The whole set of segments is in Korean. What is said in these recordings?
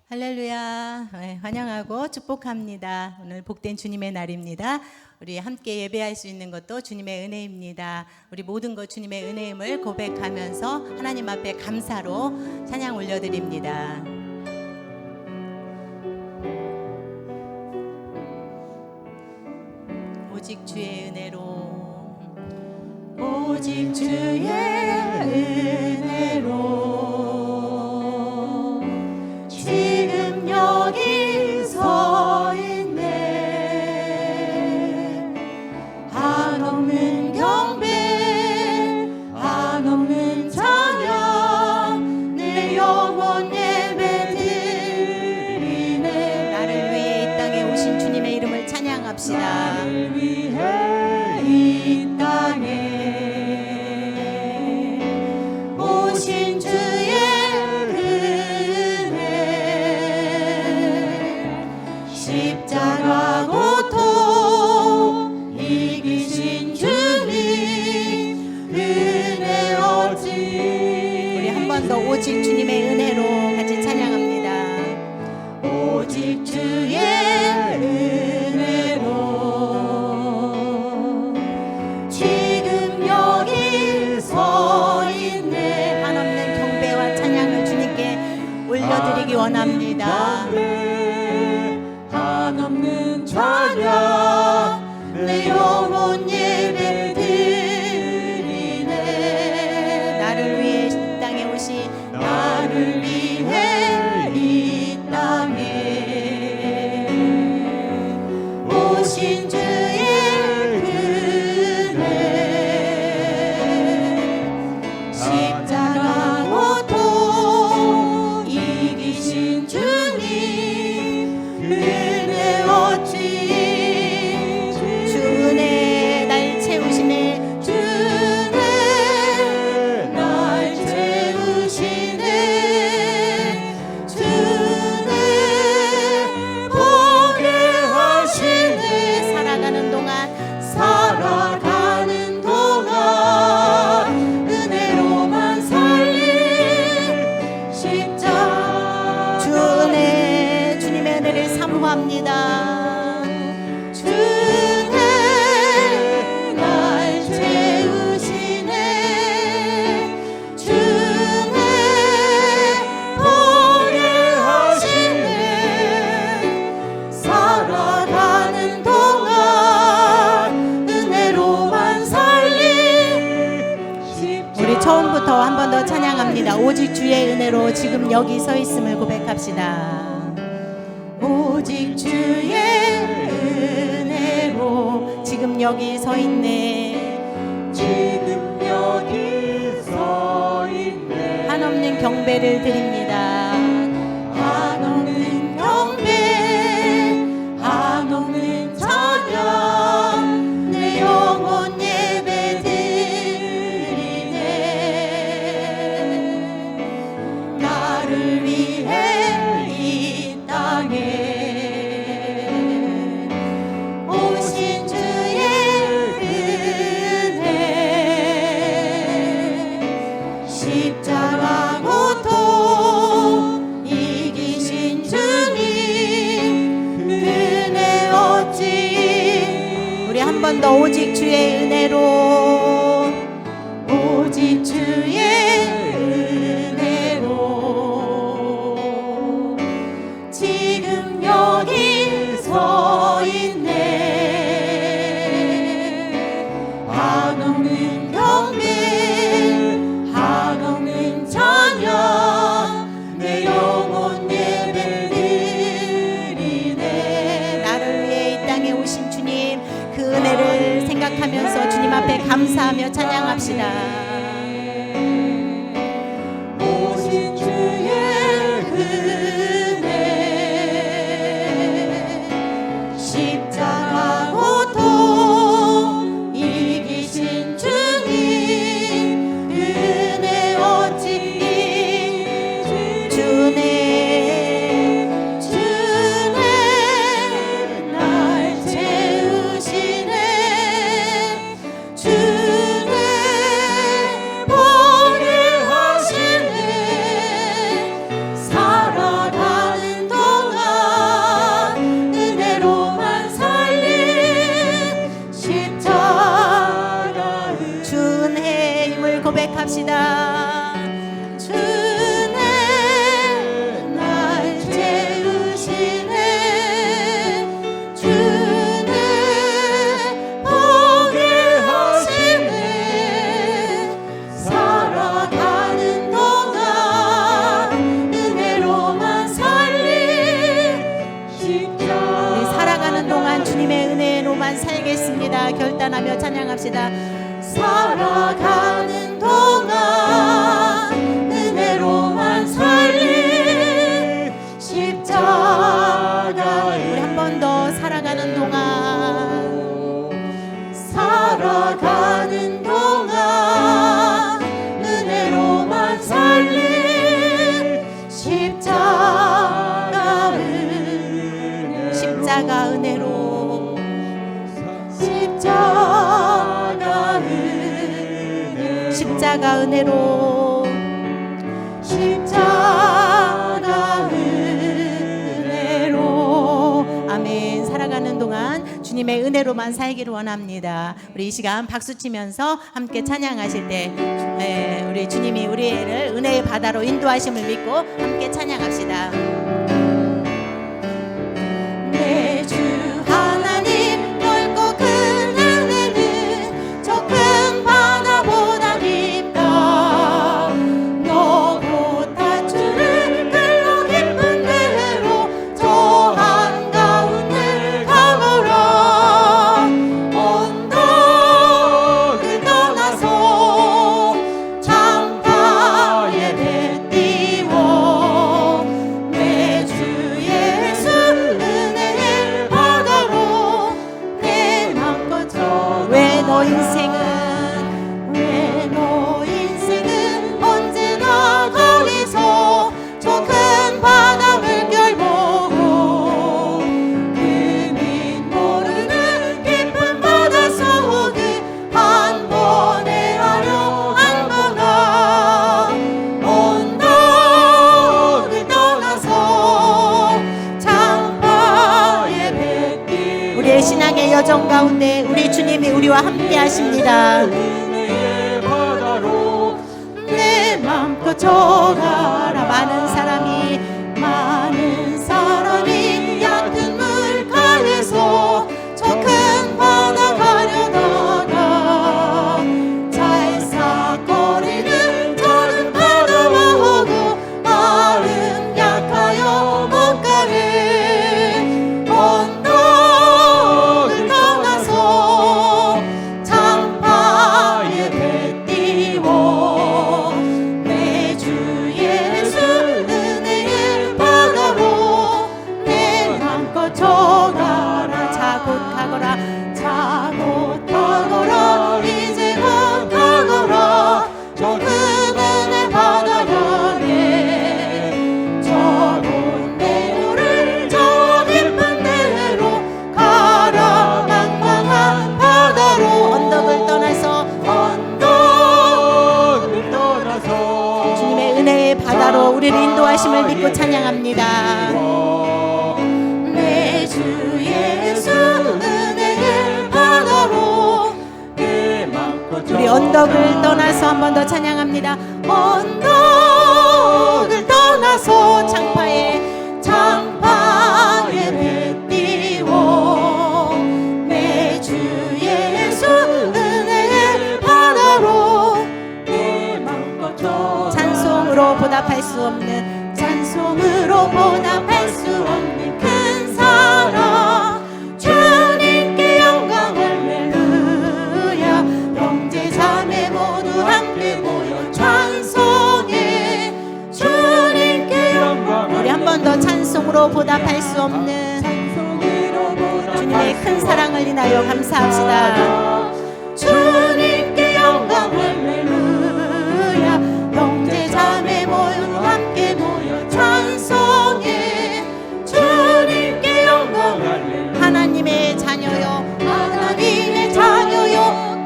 할렐루야. 환영하고 축복합니다. 오늘 복된 주님의 날입니다. 우리 함께 예배할 수 있는 것도 주님의 은혜입니다. 우리 모든 것 주님의 은혜임을 고백하면서 하나님 앞에 감사로 찬양 올려드립니다. 오직 주의 은혜로, 오직 주의 은혜로 지금 여기 서 있네. 한없는 경배, 한없는 찬양, 내 영혼 예배 드리네. 나를 위해 이 땅에 오신 주님의 이름을 찬양합시다. 나를 위해 이 땅에 오신 주의 십자가 고통 이기신 주님 은혜 어찌. 우리 한 번 더 오직 주님의 은혜로 같이 찬양합니다. 오직 주의 은혜로 지금 여기 서 있네. 한없는 경배와 찬양을 주님께 올려드리기 원합니다. 한없는 찬양, 내 영혼 예배 드리네. 나를 위해 이 땅에 오신, 나를 위해 이 땅에 오신 주의 은혜, 십자가 고통 이기신 주님 은혜 어찌. 주네 날 채우시네, 주네 날 채우시네, 주네 보게 하시네. 살아가는 동안 은혜로만 살린 십자가. 주네 주님의 은혜를 사모합니다. 주네 날 채우시네, 주네 보게 하시네. 살아가는 동안 은혜로만 살린 십자가. 우리 처음부터 한 번 더 찬양합니다. 오직 주의 은혜로 지금 여기 서 있음을 고백합시다. 오직 주의 은혜로 지금 여기 서 있네. 지금 여기 서 있네. 한없는 경배를 드립니다. 한없는 경배, 한없는 찬양, 내 영혼 예배 드리네. 나를 위해 이 땅에 오신 주의 은혜, 십자가 고통 살아가겠다 결단하며 찬양합시다. 살아가는 동안 은혜로만 살리 십자가. 우리 한 번 더 살아가는 동안 살아가는 동안 은혜로만 살리 십자가 은혜로 십자가 은혜로 십자가 은혜로 십자가 은혜로 십자가 은혜로. 아멘. 살아가는 동안 주님의 은혜로만 살기를 원합니다. 우리 이 시간 박수 치면서 함께 찬양하실 때 우리 주님이 우리를 은혜의 바다로 인도하심을 믿고 함께 찬양합시다. 내 주 하나님 넓고 큰 은혜는 저 큰 바다보다 깊다. 너고 탓주를 글로 깊은 대로 저 한가운데 가거라. 언덕을 떠나서 창가에 배 띄워 내 주 예수 은혜의 바다로 내 맘껏 저. 왜 너 인생은 언제나 거기서 저 큰 바다 물결 보고 그민 모르는 깊은 바다 속을 한 번에 하려 한거나. 언덕을 떠나서 창가에 배 띄워. 우리의 신앙의 여정 가운데 우리 주님이 우리와 함께 하십니다. 은혜의 바다로 내 맘껏 저가라. 많은 사람이 얕은 물가에서 저 큰 바다 가려다가 찰싹거리는 작은 바다 보고 마음 약하여 못 가네. 언덕을 떠나서 창파에 배 띄워 내 주 예수 은혜의 바다로 내 맘껏 저가라. 자곧 가거라 이제 곧 가거라. 저 큰 은혜 바다 향해 저곳 내로를 저 깊은 데로 가라. 망망한 바다로 언덕을 떠나서 주님의 은혜의 바다로 우리를 인도하심을 믿고 찬양합니다. 내 주 예수 은혜의 바다로 내 맘껏 우리 언덕을 떠나서 한 번 더 찬양합니다. 언덕을 떠나서 창파에 배 띄워 내 주 예수 은혜의 바다로 내 맘껏 저 찬송으로 보답할 수 없는 큰 사랑 주님께 영광 할렐루야. 형제 자매 모두 함께 모여 찬송해 주님께 영광. 우리 한 번 더 찬송으로 보답할 수 없는 주님의 큰 사랑을 인하여 감사합시다. 주님께 영광 할렐루야. 형제 자매 모두 함께 모여 찬송해 주님께 영광 할렐루야. 하나님의 자녀요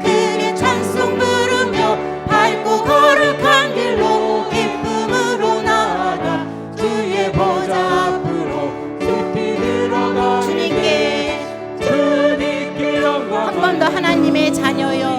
크게 찬송 부르며 밝고 거룩한 길로 기쁨으로 나아가 주의 보좌 앞으로 깊이 들어가 주님께 영광. 한 번 더 하나님의 자녀요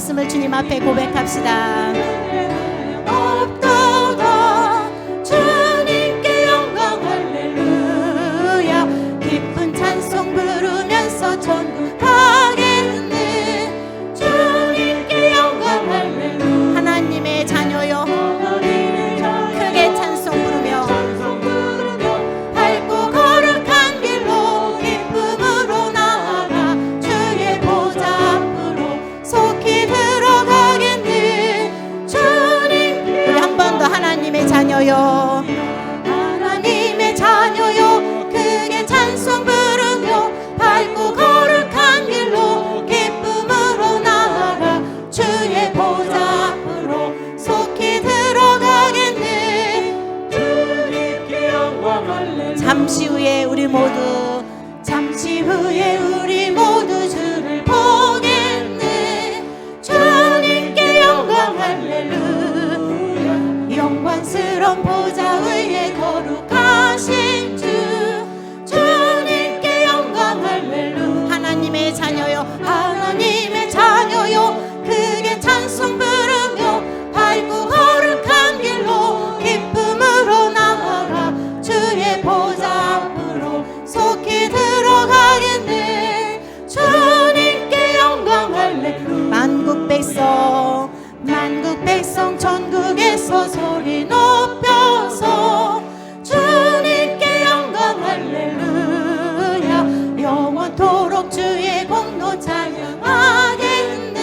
없음을 주님 앞에 고백합시다. 없도다 주님께 영광 할렐루야. 기쁜 찬송 부르면서 천국 가겠네. 주님께 영광 할렐루야. 하나님의 자녀여 크게 찬송 부르며 밝고 거룩한 길로 기쁨으로 나아가 주의 보좌 앞으로 속히 들어가겠네. 주님 우리 한 번 더 하나님의 자녀여 하나님의 자녀여 크게 찬송 부르며 밝고 거룩한 길로 기쁨으로 나아가 주의 보좌 앞으로 속히 들어가겠네. 주님께 영광 할렐루야. 잠시 후에 우리 모두 주를 보겠네. 주님께 영광 할렐루야. 영광스러운 보좌 위에 거룩하신 주 주님께 영광 할렐루야. 하나님의 자녀여 하나님의 자녀여 크게 찬송 부르며 밝고 거룩한 길로 기쁨으로 나아가 주의 보좌 앞으로 속히 들어가겠네. 주님께 영광 할렐루야. 만국 백성 전국에서 소리 높여서 주님께 영광 할렐루야. 영원토록 주의 공로 찬양하겠네.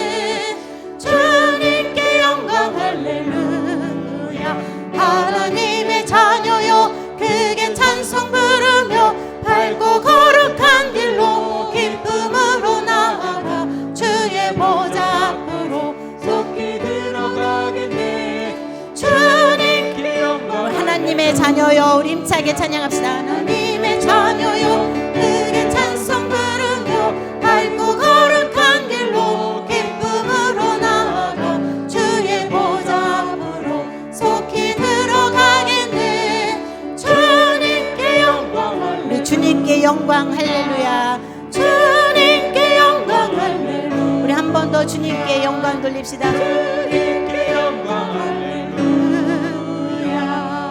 주님께 영광 할렐루야. 하나님의 자녀여 크게 찬송 부르며 밝고 거룩한 길로 기쁨으로 나아가 주의 보좌 앞으로 속히 들어가겠네. 주님께 영광 하나님의 자녀여 우리 힘차게 찬양합시다. 하나님의 자녀여 크게 찬송 부르며 밝고 거룩한 길로 기쁨으로 나아가 주의 보좌 앞으로 속히 들어가겠네. 주님께 영광 할렐루야. 우리 주님께 영광 할렐루야. 주님께 영광 할렐루야. 우리 한 번 더 주님께 영광 돌립시다. 주님께 영광 할렐루야.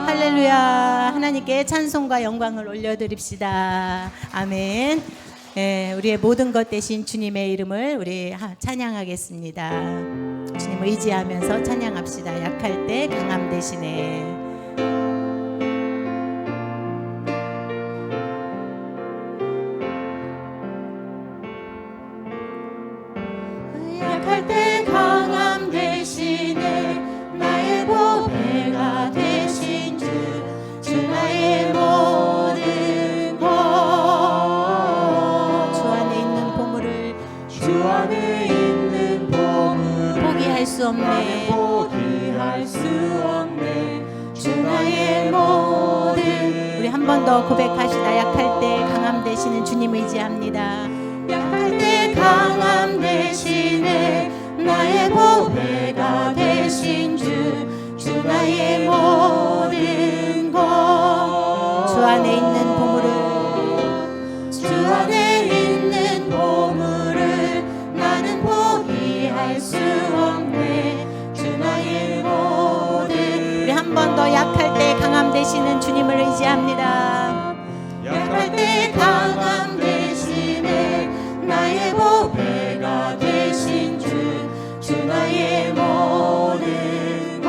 할렐루야. 하나님께 찬송과 영광을 올려드립시다. 아멘. 우리의 모든 것 대신 주님의 이름을 우리 찬양하겠습니다. 주님 의지하면서 찬양합시다. 약할 때 강함 대신에. 약할 때 강함 대신에 나의 보배가 되신 주 나의 모든 것. 주 안에 있는 보물을 주 안에 있는 보물 포기할 수 없네. 포기할 수 없네. 주 나의 모든. 우리 한 번 더 고백합시다. 약할 때 강함 되시는 주님 의지합니다. 약할 때 강함 대신에 나의 보배가 되신 주 나의 모든 것. 주 안에 있는 보물을 나는 포기할 수 없네. 주 나의 모든. 우리 한 번 더 약할 때 강함 되시는 주님을 의지합니다. 약할 때 강함 대신에 나의 보배가 되신 주 나의 모든 것.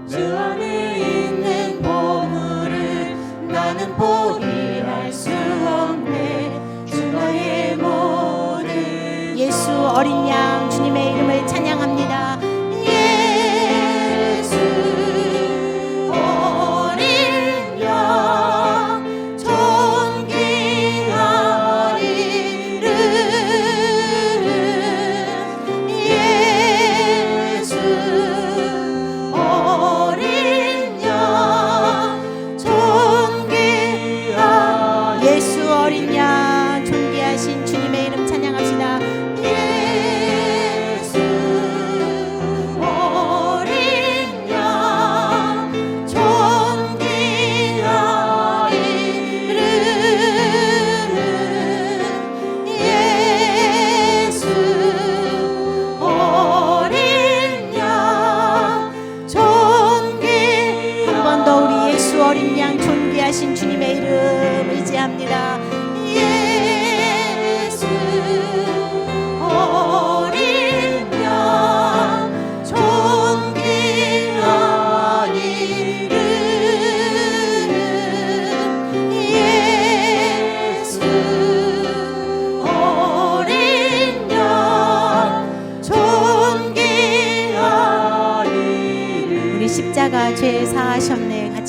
주 안에 있는 보물을 나는 포기할 수 없네. 주 나의 모든. 예수 어린 양 주님의 이름을 찬양합니다. 예수 어린 양 존귀한 이름. 예수 어린 양 존귀한. 예수 어린 양 존귀하신 주님의 이름 찬양합시다. 예수 어린 양 존귀한 이름. 예수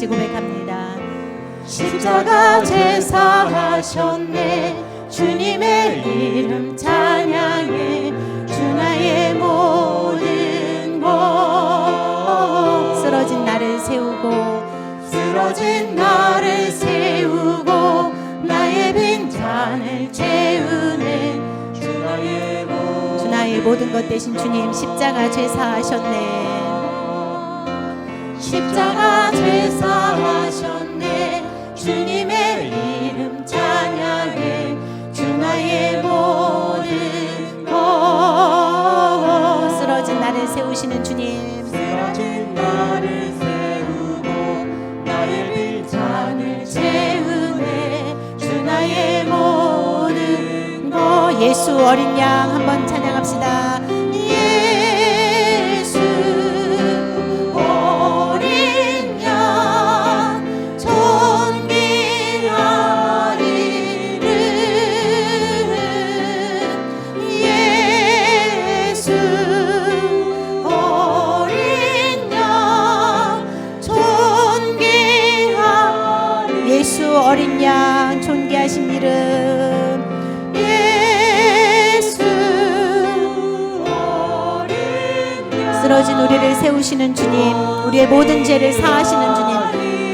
같이 고백합니다. 십자가 제사하셨네. 주님의 이름 찬양해. 주 나의 모든 것. 쓰러진 나를 세우고 쓰러진 나를 세우고 나의 빈잔을 채우네. 주 나의 모든 것 대신 주님 십자가 제사하셨네. 십자가 제사하셨네. 주님의 이름 찬양해. 주 나의 모든 것. 쓰러진 나를 세우시는 주님, 쓰러진 나를 세우고 나의 빈잔을 채우네. 주 나의 모든 것. 예수 어린 양 한번 찬양합시다. 예수 어린 양 존귀하리를. 예수 어린 양 존귀하리를. 예수 어린 양 존귀하신 이름, 예수 어린 양 쓰러진 우리를 세우시는 주님, 우리의 모든 죄를 사하시는 주님,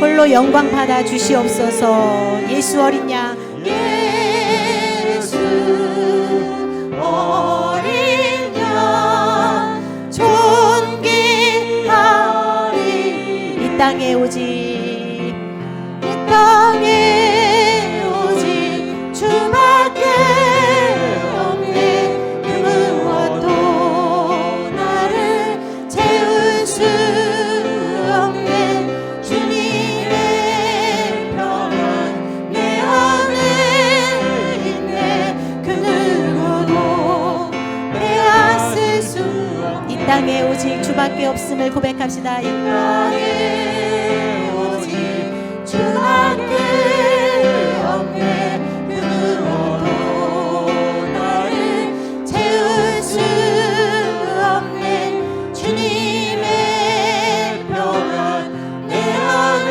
홀로 영광 받아 주시옵소서. 예수 어린 양, 예수 어린 양 존귀하리. 이 땅에 오직 이 땅에 오직 주밖에 없네. 그 무엇도 나를 채울 수 없네. 주님의 평안 내 안에 있네. 그 누구도 빼앗을 수 없네. 이 땅에 오직 주밖에 없음을 고백합시다. 이 땅에 오직 주밖에 없네. 그 누구도 나를 채울 수 없네. 주님의 평안 내 안에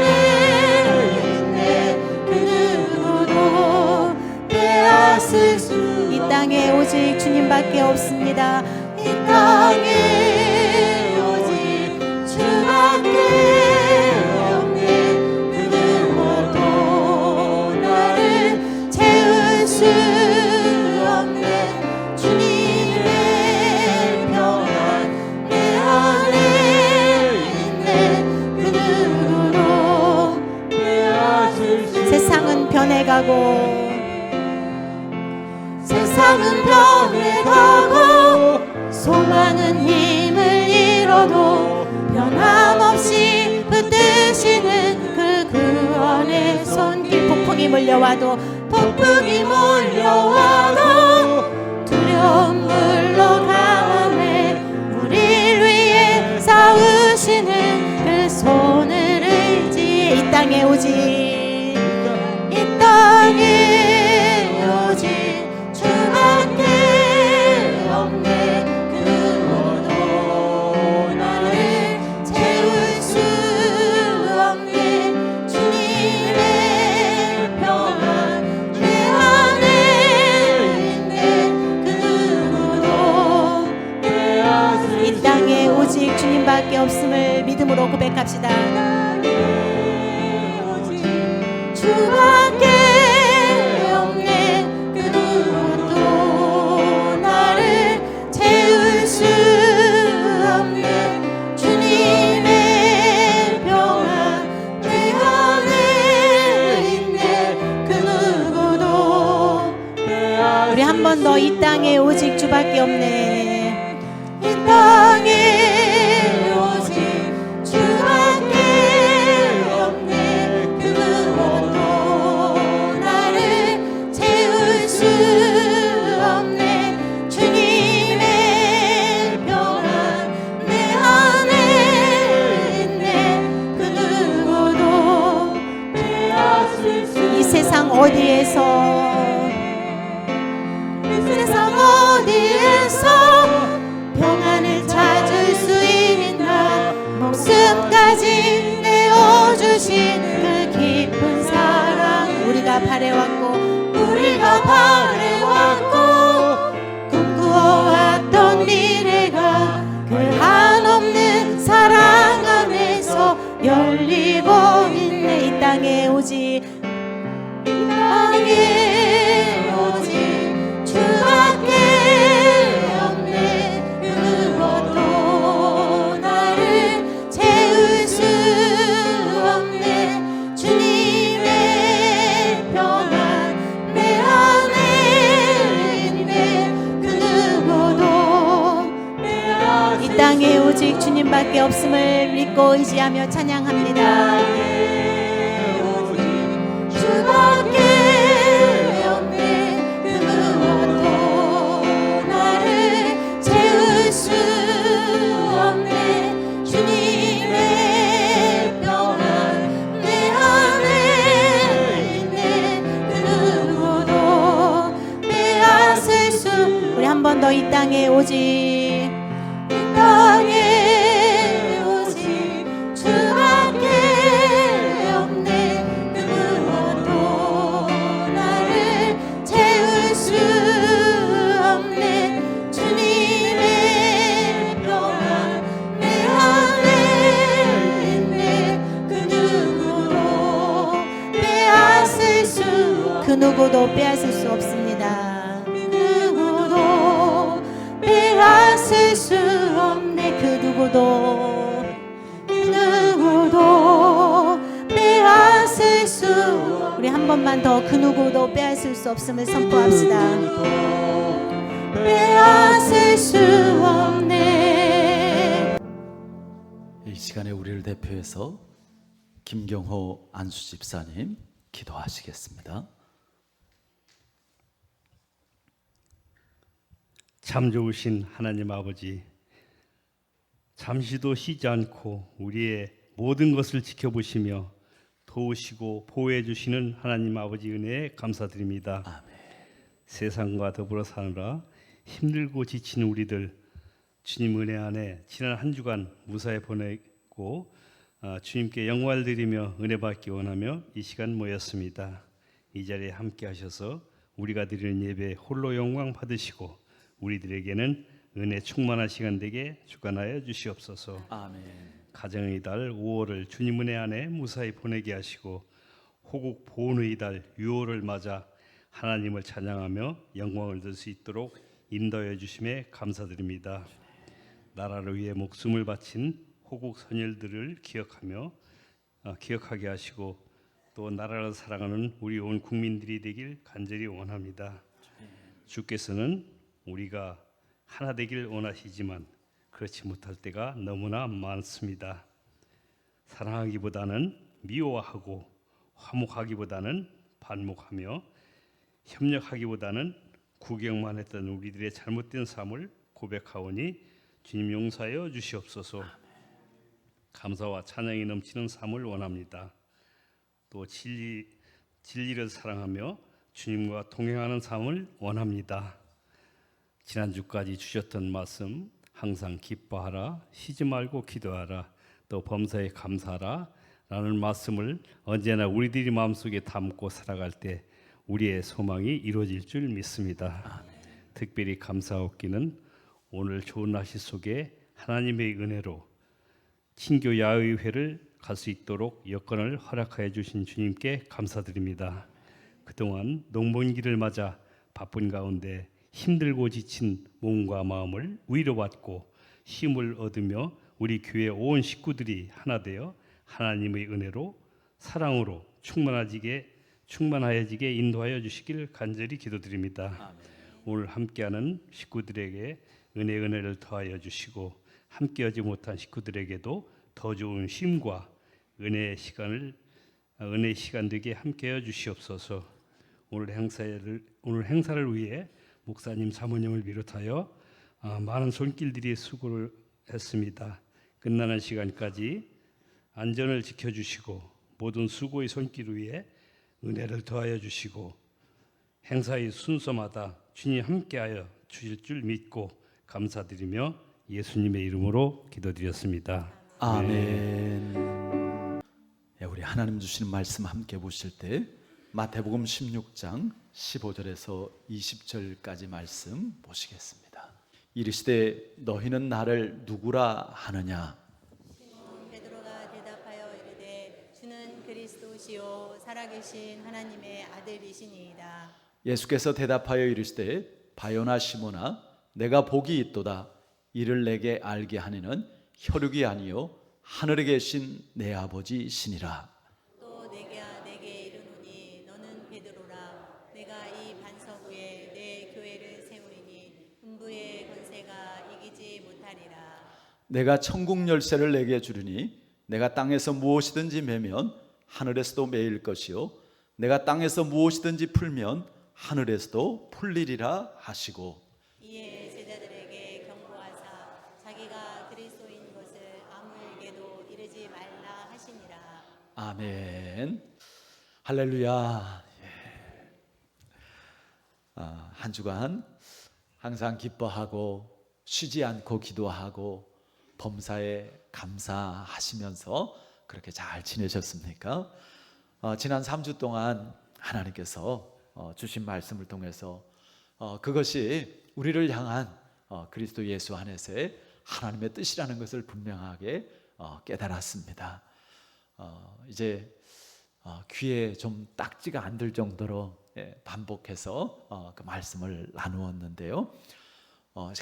있네. 그 누구도 빼앗을 수 이 땅에 오직 주님밖에 없습니다. 이 땅에 오직 주밖에 없네. 그 누구도 나를 채울 수 없네. 주님의 평안 내 안에 있네. 그 누구도 빼앗을 수 세상은 변해가고 세상은 변해가고 소망은 힘을 잃어도 변함없이 붙드시는 그 구원의 손길. 폭풍이 몰려와도 폭풍이 몰려와도 두려움 물러가네. 우릴 위해 싸우시는 그 손을 의지해. 이 땅에 오직 이 땅에 오직 주밖에 없네. 그 누구도 나를 채울 수 없네. 주님의 평안 내 안에 있네. 그 누구도 빼앗을 이 땅에 오직 주님밖에 없음을 믿음으로 고백합시다. 주밖에 없네. 그 누구도 나를 채울 수 없네. 주님의 평안 내 안에 있네. 그 누구도 우리 한 번 더 이 땅에 오직 주밖에 없네. 이 땅에 오직 주밖에 없네. 그 누구도 나를 채울 수 없네. 주님의 평안 내 안에 있네. 그 누구도 빼앗을 수 이 세상 어디에서 이 세상 어디에서 평안을 찾을 바래왔고 우리가 바래왔고 꿈꾸어왔던 미래가 그 한없는 사랑 안에서 열리고 있네. 이 땅에 오직 땅에 오직 주밖에 없네. 그 누구도 나를 채울 수 없네. 주님의 평안 내 안에 있네. 그 누구도 내 안에 이 땅에 오직 주님밖에 없음을 믿고 의지하며 찬양합니다. 주밖에 없네. 그 누구도 나를 채울 수 없네. 주님의 평안 내 안에 있네. 그 누구도 빼앗을 수. 우리 한 번 더 이 땅에 오직 이 땅에 오직 주밖에 없네. 그 누구도 나를 채울 수 없네. 주님의 평안 내 안에 있네. 그 누구도 빼앗을 수 그 누구도 빼앗을 수 없습니다. 그 누구도 빼앗을 수 없네. 그 누구도 그 누구도 빼앗을 수 없네. 우리 한 번만 더 그 누구도 빼앗을 수 없음을 선포합시다. 빼앗을 수 없네. 이 시간에 우리를 대표해서 김경호 안수 집사님 기도하시겠습니다. 참 좋으신 하나님 아버지, 잠시도 쉬지 않고 우리의 모든 것을 지켜보시며 도우시고 보호해 주시는 하나님 아버지 은혜에 감사드립니다. 아멘. 세상과 더불어 사느라 힘들고 지친 우리들 주님 은혜 안에 지난 한 주간 무사히 보내고 주님께 영광을 드리며 은혜 받기 원하며 이 시간 모였습니다. 이 자리에 함께 하셔서 우리가 드리는 예배 홀로 영광 받으시고 우리들에게는 은혜 충만한 시간 되게 주관하여 주시옵소서. 아멘. 가정의 달 5월을 주님 은혜 안에 무사히 보내게 하시고 호국 보훈의 달 6월을 맞아 하나님을 찬양하며 영광을 들 수 있도록 인도해 주심에 감사드립니다. 나라를 위해 목숨을 바친 호국 선열들을 기억하게 하시고 또 나라를 사랑하는 우리 온 국민들이 되길 간절히 원합니다. 주께서는 우리가 하나 되길 원하시지만 그렇지 못할 때가 너무나 많습니다. 사랑하기보다는 미워하고 화목하기보다는 반목하며 협력하기보다는 구경만 했던 우리들의 잘못된 삶을 고백하오니 주님 용서하여 주시옵소서. 감사와 찬양이 넘치는 삶을 원합니다. 또 진리를 사랑하며 주님과 동행하는 삶을 원합니다. 지난주까지 주셨던 말씀 항상 기뻐하라, 쉬지 말고 기도하라, 또 범사에 감사하라 라는 말씀을 언제나 우리들이 마음속에 담고 살아갈 때 우리의 소망이 이루어질 줄 믿습니다. 특별히 감사하옵기는 오늘 좋은 날씨 속에 하나님의 은혜로 친교 야의회를 갈 수 있도록 여건을 허락하여 주신 주님께 감사드립니다. 그동안 농번기를 맞아 바쁜 가운데 힘들고 지친 몸과 마음을 위로받고 힘을 얻으며 우리 교회 온 식구들이 하나 되어 하나님의 은혜로 사랑으로 충만하여지게 인도하여 주시길 간절히 기도드립니다. 아멘. 오늘 함께하는 식구들에게 은혜를 더하여 주시고 함께하지 못한 식구들에게도 더 좋은 쉼과 은혜의 시간 되게 함께해 주시옵소서. 오늘 행사를 위해 목사님, 사모님을 비롯하여 많은 손길들이 수고를 했습니다. 끝나는 시간까지 안전을 지켜주시고 모든 수고의 손길 위에 은혜를 더하여 주시고 행사의 순서마다 주님 함께하여 주실 줄 믿고 감사드리며 예수님의 이름으로 기도드렸습니다. 아멘. 예, 우리 하나님 주시는 말씀 함께 보실 때 마태복음 16장 15절에서 20절까지 말씀 보시겠습니다. 이르시되 너희는 나를 누구라 하느냐? 베드로가 대답하여 이르되 주는 그리스도시요 살아계신 하나님의 아들이시니이다. 예수께서 대답하여 이르시되 바요나 시몬아 내가 복이 있도다. 이를 내게 알게 하니는 혈육이 아니요 하늘에 계신 내 아버지시니라. 또 내게 이르노니 너는 베드로라. 내가 이 반석 위에 내 교회를 세우리니 음부의 권세가 이기지 못하리라. 내가 천국 열쇠를 내게 주리니 내가 땅에서 무엇이든지 매면 하늘에서도 매일 것이요 내가 땅에서 무엇이든지 풀면 하늘에서도 풀리리라 하시고 이에 제자들에게 경고하사 자기가 그리스도인 것을 아무에게도 이르지 말라 하시니라. 아멘. 할렐루야. 한 주간 항상 기뻐하고 쉬지 않고 기도하고 범사에 감사하시면서 그렇게 잘 지내셨습니까? 지난 3주 동안 하나님께서 주신 말씀을 통해서 그것이 우리를 향한 그리스도 예수 안에서의 하나님의 뜻이라는 것을 분명하게 깨달았습니다. 이제 귀에 좀 딱지가 안 들 정도로 반복해서 그 말씀을 나누었는데요.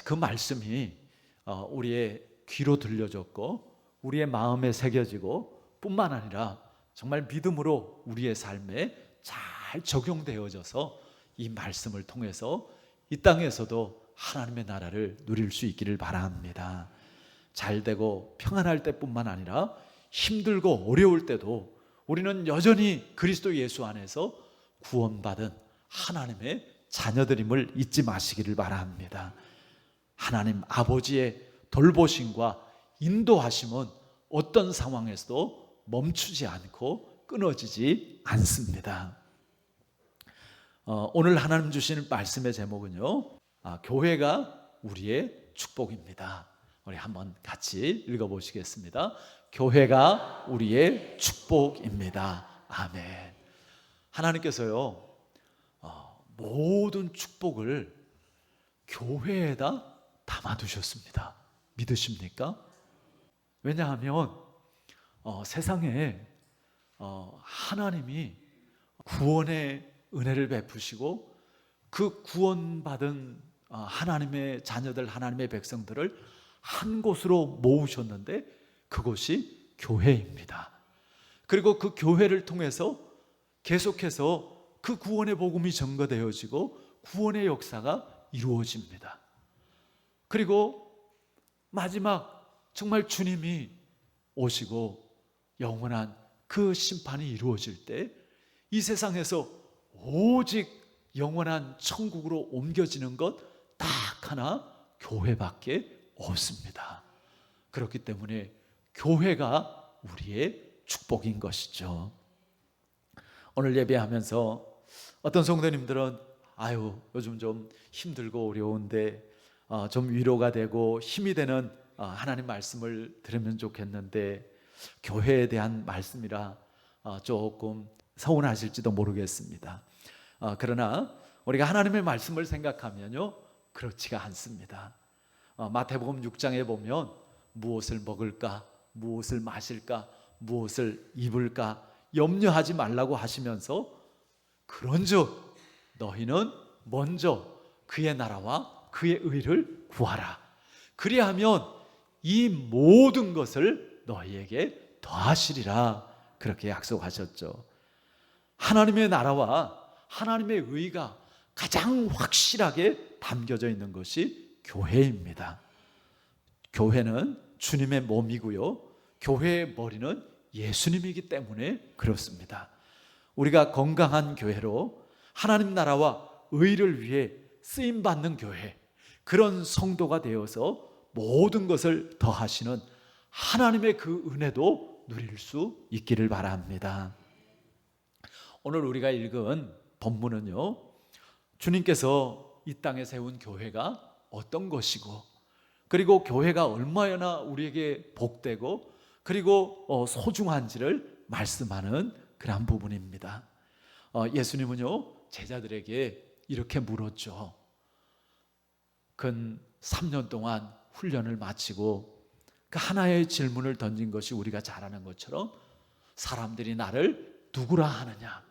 그 말씀이 우리의 귀로 들려졌고 우리의 마음에 새겨지고 뿐만 아니라 정말 믿음으로 우리의 삶에 잘 적용되어져서 이 말씀을 통해서 이 땅에서도 하나님의 나라를 누릴 수 있기를 바랍니다. 잘되고 평안할 때뿐만 아니라 힘들고 어려울 때도 우리는 여전히 그리스도 예수 안에서 구원받은 하나님의 자녀들임을 잊지 마시기를 바랍니다. 하나님 아버지의 돌보심과 인도하심은 어떤 상황에서도 멈추지 않고 끊어지지 않습니다. 오늘 하나님 주신 말씀의 제목은요, 교회가 우리의 축복입니다. 우리 한번 같이 읽어보시겠습니다. 교회가 우리의 축복입니다. 아멘. 하나님께서요, 모든 축복을 교회에다 담아두셨습니다. 믿으십니까? 왜냐하면 세상에 하나님이 구원의 은혜를 베푸시고 그 구원받은 하나님의 자녀들, 하나님의 백성들을 한 곳으로 모으셨는데 그것이 교회입니다. 그리고 그 교회를 통해서 계속해서 그 구원의 복음이 전거되어지고 구원의 역사가 이루어집니다. 그리고 마지막 정말 주님이 오시고 영원한 그 심판이 이루어질 때 이 세상에서 오직 영원한 천국으로 옮겨지는 것 딱 하나 교회밖에 없습니다. 그렇기 때문에 교회가 우리의 축복인 것이죠. 오늘 예배하면서 어떤 성도님들은 요즘 좀 힘들고 어려운데 좀 위로가 되고 힘이 되는 하나님 말씀을 들으면 좋겠는데 교회에 대한 말씀이라 조금 서운하실지도 모르겠습니다. 그러나 우리가 하나님의 말씀을 생각하면요, 그렇지가 않습니다. 마태복음 6장에 보면 무엇을 먹을까, 무엇을 마실까, 무엇을 입을까 염려하지 말라고 하시면서 그런즉 너희는 먼저 그의 나라와 그의 의를 구하라. 그리하면 이 모든 것을 너희에게 더하시리라. 그렇게 약속하셨죠. 하나님의 나라와 하나님의 의가 가장 확실하게 담겨져 있는 것이 교회입니다. 교회는 주님의 몸이고요, 교회의 머리는 예수님이기 때문에 그렇습니다. 우리가 건강한 교회로 하나님 나라와 의를 위해 쓰임받는 교회, 그런 성도가 되어서 모든 것을 더하시는 하나님의 그 은혜도 누릴 수 있기를 바랍니다. 오늘 우리가 읽은 본문은요, 주님께서 이 땅에 세운 교회가 어떤 것이고, 그리고 교회가 얼마나 우리에게 복되고 그리고 소중한지를 말씀하는 그런 부분입니다. 예수님은요 제자들에게 이렇게 물었죠. 근 3년 동안 훈련을 마치고 그 하나의 질문을 던진 것이 우리가 잘 아는 것처럼 사람들이 나를 누구라 하느냐,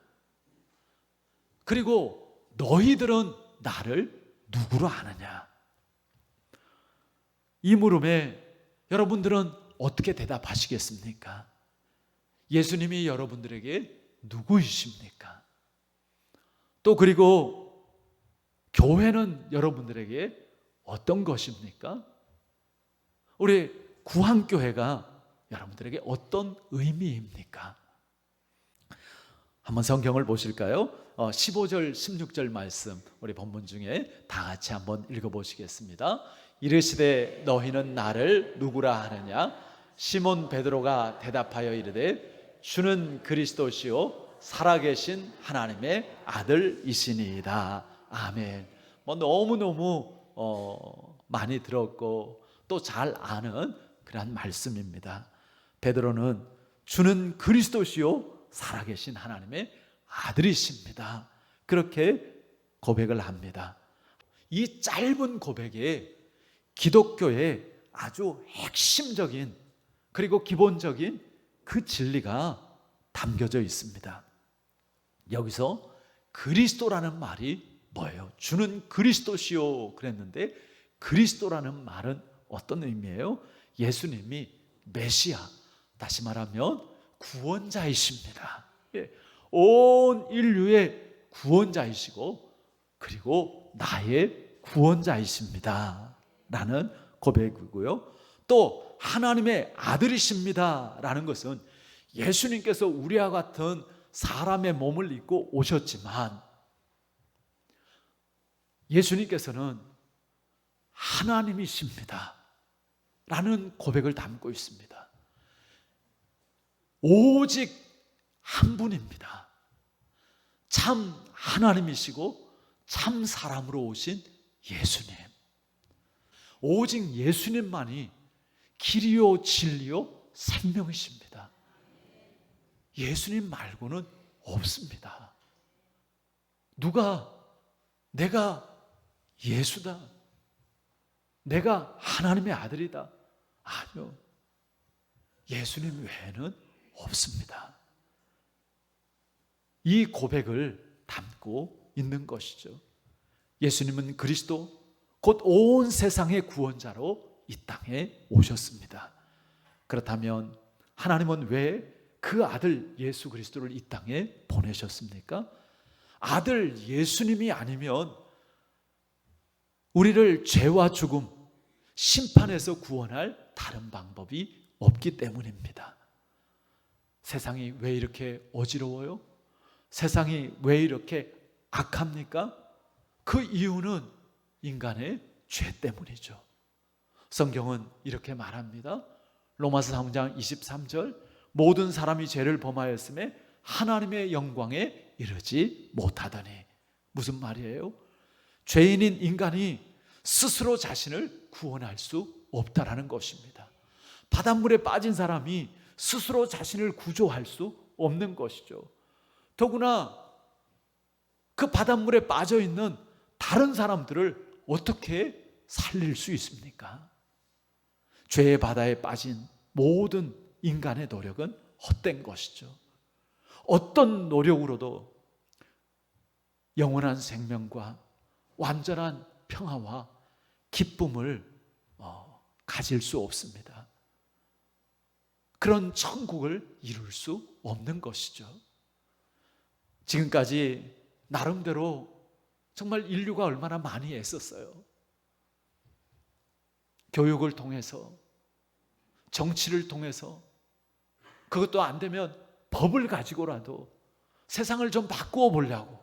그리고 너희들은 나를 누구로 아느냐. 이 물음에 여러분들은 어떻게 대답하시겠습니까? 예수님이 여러분들에게 누구이십니까? 또 그리고 교회는 여러분들에게 어떤 것입니까? 우리 구한교회가 여러분들에게 어떤 의미입니까? 한번 성경을 보실까요? 15절 16절 말씀 우리 본문 중에 다 같이 한번 읽어보시겠습니다. 이르시되 너희는 나를 누구라 하느냐? 시몬 베드로가 대답하여 이르되 주는 그리스도시요 살아계신 하나님의 아들이시니이다. 아멘. 너무너무 많이 들었고 또 잘 아는 그런 말씀입니다. 베드로는 주는 그리스도시요 살아계신 하나님의 아들이십니다. 그렇게 고백을 합니다. 이 짧은 고백에 기독교의 아주 핵심적인 그리고 기본적인 그 진리가 담겨져 있습니다. 여기서 그리스도라는 말이 뭐예요? 주는 그리스도시요 그랬는데 그리스도라는 말은 어떤 의미예요? 예수님이 메시아, 다시 말하면 구원자이십니다. 온 인류의 구원자이시고 그리고 나의 구원자이십니다 라는 고백이고요. 또 하나님의 아들이십니다 라는 것은 예수님께서 우리와 같은 사람의 몸을 입고 오셨지만 예수님께서는 하나님이십니다 라는 고백을 담고 있습니다. 오직 한 분입니다. 참 하나님이시고 참 사람으로 오신 예수님. 오직 예수님만이 길이요 진리요 생명이십니다. 예수님 말고는 없습니다. 누가 내가 예수다, 내가 하나님의 아들이다, 아니요, 예수님 외에는 없습니다. 이 고백을 담고 있는 것이죠. 예수님은 그리스도 곧 온 세상의 구원자로 이 땅에 오셨습니다. 그렇다면 하나님은 왜 그 아들 예수 그리스도를 이 땅에 보내셨습니까? 아들 예수님이 아니면 우리를 죄와 죽음, 심판에서 구원할 다른 방법이 없기 때문입니다. 세상이 왜 이렇게 어지러워요? 세상이 왜 이렇게 악합니까? 그 이유는 인간의 죄 때문이죠. 성경은 이렇게 말합니다. 로마서 3장 23절, 모든 사람이 죄를 범하였음에 하나님의 영광에 이르지 못하더니. 무슨 말이에요? 죄인인 인간이 스스로 자신을 구원할 수 없다라는 것입니다. 바닷물에 빠진 사람이 스스로 자신을 구조할 수 없는 것이죠. 더구나 그 바닷물에 빠져 있는 다른 사람들을 어떻게 살릴 수 있습니까? 죄의 바다에 빠진 모든 인간의 노력은 헛된 것이죠. 어떤 노력으로도 영원한 생명과 완전한 평화와 기쁨을 가질 수 없습니다. 그런 천국을 이룰 수 없는 것이죠. 지금까지 나름대로 정말 인류가 얼마나 많이 애썼어요. 교육을 통해서, 정치를 통해서, 그것도 안 되면 법을 가지고라도 세상을 좀 바꾸어 보려고,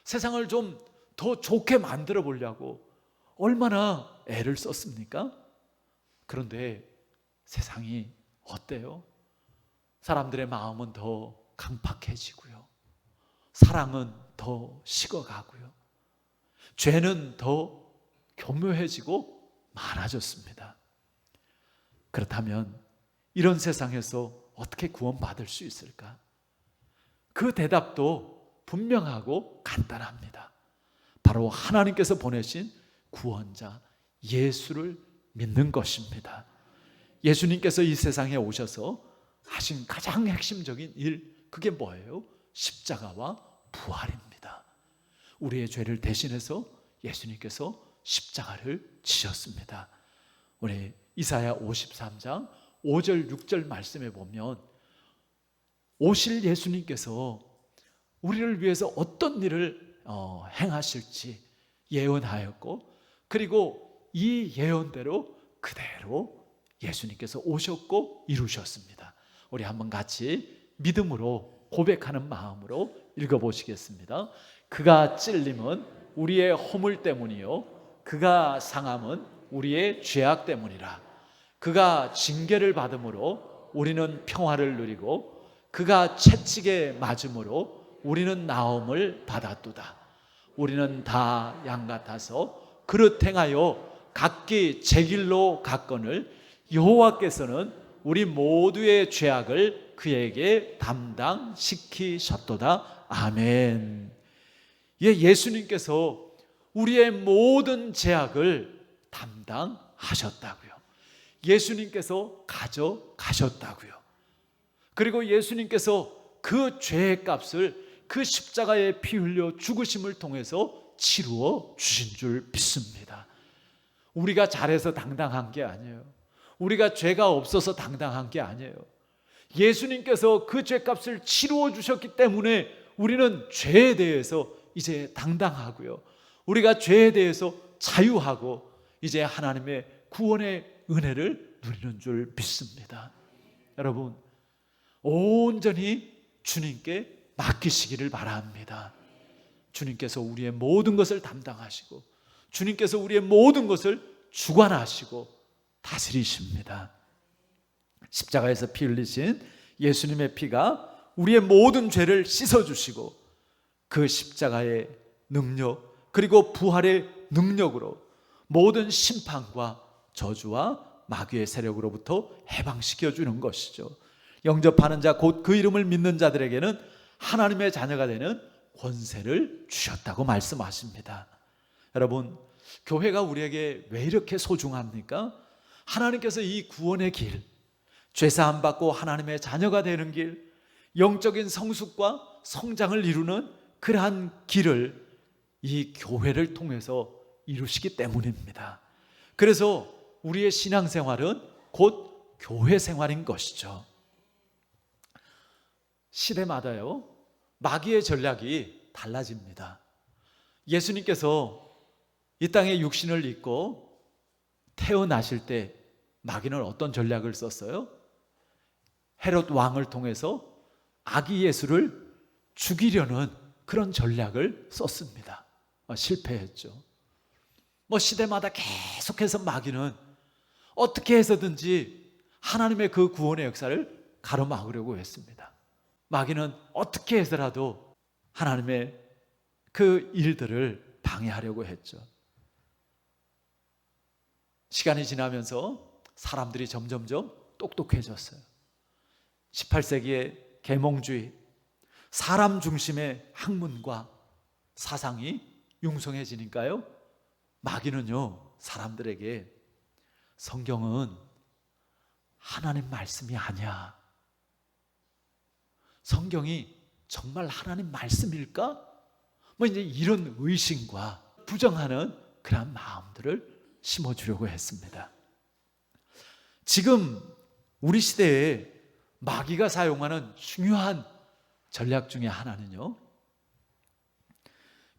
세상을 좀 더 좋게 만들어 보려고 얼마나 애를 썼습니까? 그런데 세상이 어때요? 사람들의 마음은 더 강팍해지고요, 사랑은 더 식어가고요, 죄는 더 교묘해지고 많아졌습니다. 그렇다면 이런 세상에서 어떻게 구원받을 수 있을까? 그 대답도 분명하고 간단합니다. 바로 하나님께서 보내신 구원자 예수를 믿는 것입니다. 예수님께서 이 세상에 오셔서 하신 가장 핵심적인 일, 그게 뭐예요? 십자가와 부활입니다. 우리의 죄를 대신해서 예수님께서 십자가를 지셨습니다. 우리 이사야 53장 5절 6절 말씀에 보면 오실 예수님께서 우리를 위해서 어떤 일을 행하실지 예언하였고, 그리고 이 예언대로 그대로 예수님께서 오셨고 이루셨습니다. 우리 한번 같이 믿음으로 고백하는 마음으로 읽어보시겠습니다. 그가 찔림은 우리의 허물 때문이요 그가 상함은 우리의 죄악 때문이라. 그가 징계를 받음으로 우리는 평화를 누리고 그가 채찍에 맞음으로 우리는 나음을 받았도다. 우리는 다 양 같아서 그릇 행하여 각기 제 길로 갔거늘 여호와께서는 우리 모두의 죄악을 그에게 담당시키셨도다. 아멘. 예수님께서 우리의 모든 죄악을 담당하셨다고요. 예수님께서 가져가셨다고요. 그리고 예수님께서 그 죄의 값을 그 십자가에 피 흘려 죽으심을 통해서 치루어 주신 줄 믿습니다. 우리가 잘해서 당당한 게 아니에요. 우리가 죄가 없어서 당당한 게 아니에요. 예수님께서 그 죄값을 치루어 주셨기 때문에 우리는 죄에 대해서 이제 당당하고요. 우리가 죄에 대해서 자유하고 이제 하나님의 구원의 은혜를 누리는 줄 믿습니다. 여러분, 온전히 주님께 맡기시기를 바랍니다. 주님께서 우리의 모든 것을 담당하시고 주님께서 우리의 모든 것을 주관하시고 다스리십니다. 십자가에서 피 흘리신 예수님의 피가 우리의 모든 죄를 씻어주시고 그 십자가의 능력 그리고 부활의 능력으로 모든 심판과 저주와 마귀의 세력으로부터 해방시켜주는 것이죠. 영접하는 자 곧 그 이름을 믿는 자들에게는 하나님의 자녀가 되는 권세를 주셨다고 말씀하십니다. 여러분, 교회가 우리에게 왜 이렇게 소중합니까? 하나님께서 이 구원의 길, 죄사함 받고 하나님의 자녀가 되는 길, 영적인 성숙과 성장을 이루는 그러한 길을 이 교회를 통해서 이루시기 때문입니다. 그래서 우리의 신앙생활은 곧 교회 생활인 것이죠. 시대마다요, 마귀의 전략이 달라집니다. 예수님께서 이 땅에 육신을 입고 태어나실 때 마귀는 어떤 전략을 썼어요? 헤롯 왕을 통해서 아기 예수를 죽이려는 그런 전략을 썼습니다. 실패했죠. 시대마다 계속해서 마귀는 어떻게 해서든지 하나님의 그 구원의 역사를 가로막으려고 했습니다. 마귀는 어떻게 해서라도 하나님의 그 일들을 방해하려고 했죠. 시간이 지나면서 사람들이 점점점 똑똑해졌어요. 18세기의 계몽주의, 사람 중심의 학문과 사상이 융성해지니까요, 마귀는요, 사람들에게 성경은 하나님 말씀이 아니야, 성경이 정말 하나님 말씀일까? 이제 이런 의심과 부정하는 그런 마음들을 심어주려고 했습니다. 지금 우리 시대에 마귀가 사용하는 중요한 전략 중에 하나는요,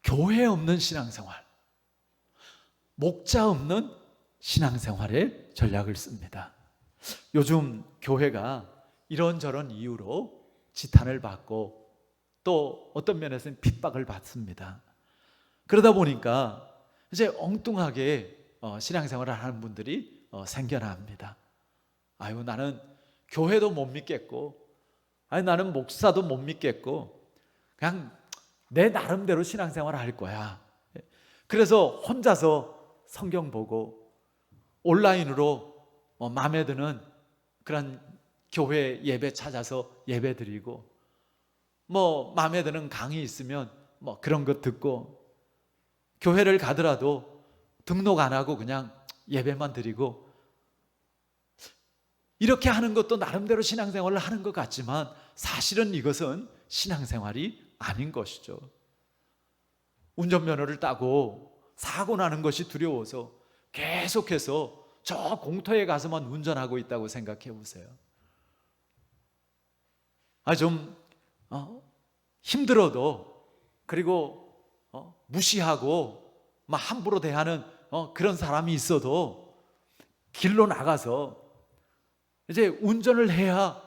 교회 없는 신앙생활, 목자 없는 신앙생활의 전략을 씁니다. 요즘 교회가 이런저런 이유로 지탄을 받고 또 어떤 면에서는 핍박을 받습니다. 그러다 보니까 이제 엉뚱하게 신앙생활을 하는 분들이 생겨납니다. 아유, 나는 교회도 못 믿겠고, 아니 나는 목사도 못 믿겠고, 그냥 내 나름대로 신앙생활을 할 거야. 그래서 혼자서 성경 보고 온라인으로 마음에 드는 그런 교회 예배 찾아서 예배 드리고 뭐 마음에 드는 강의 있으면 뭐 그런 것 듣고, 교회를 가더라도 등록 안 하고 그냥 예배만 드리고, 이렇게 하는 것도 나름대로 신앙생활을 하는 것 같지만 사실은 이것은 신앙생활이 아닌 것이죠. 운전면허를 따고 사고 나는 것이 두려워서 계속해서 저 공터에 가서만 운전하고 있다고 생각해 보세요. 좀 힘들어도, 그리고 무시하고 막 함부로 대하는 그런 사람이 있어도 길로 나가서 이제 운전을 해야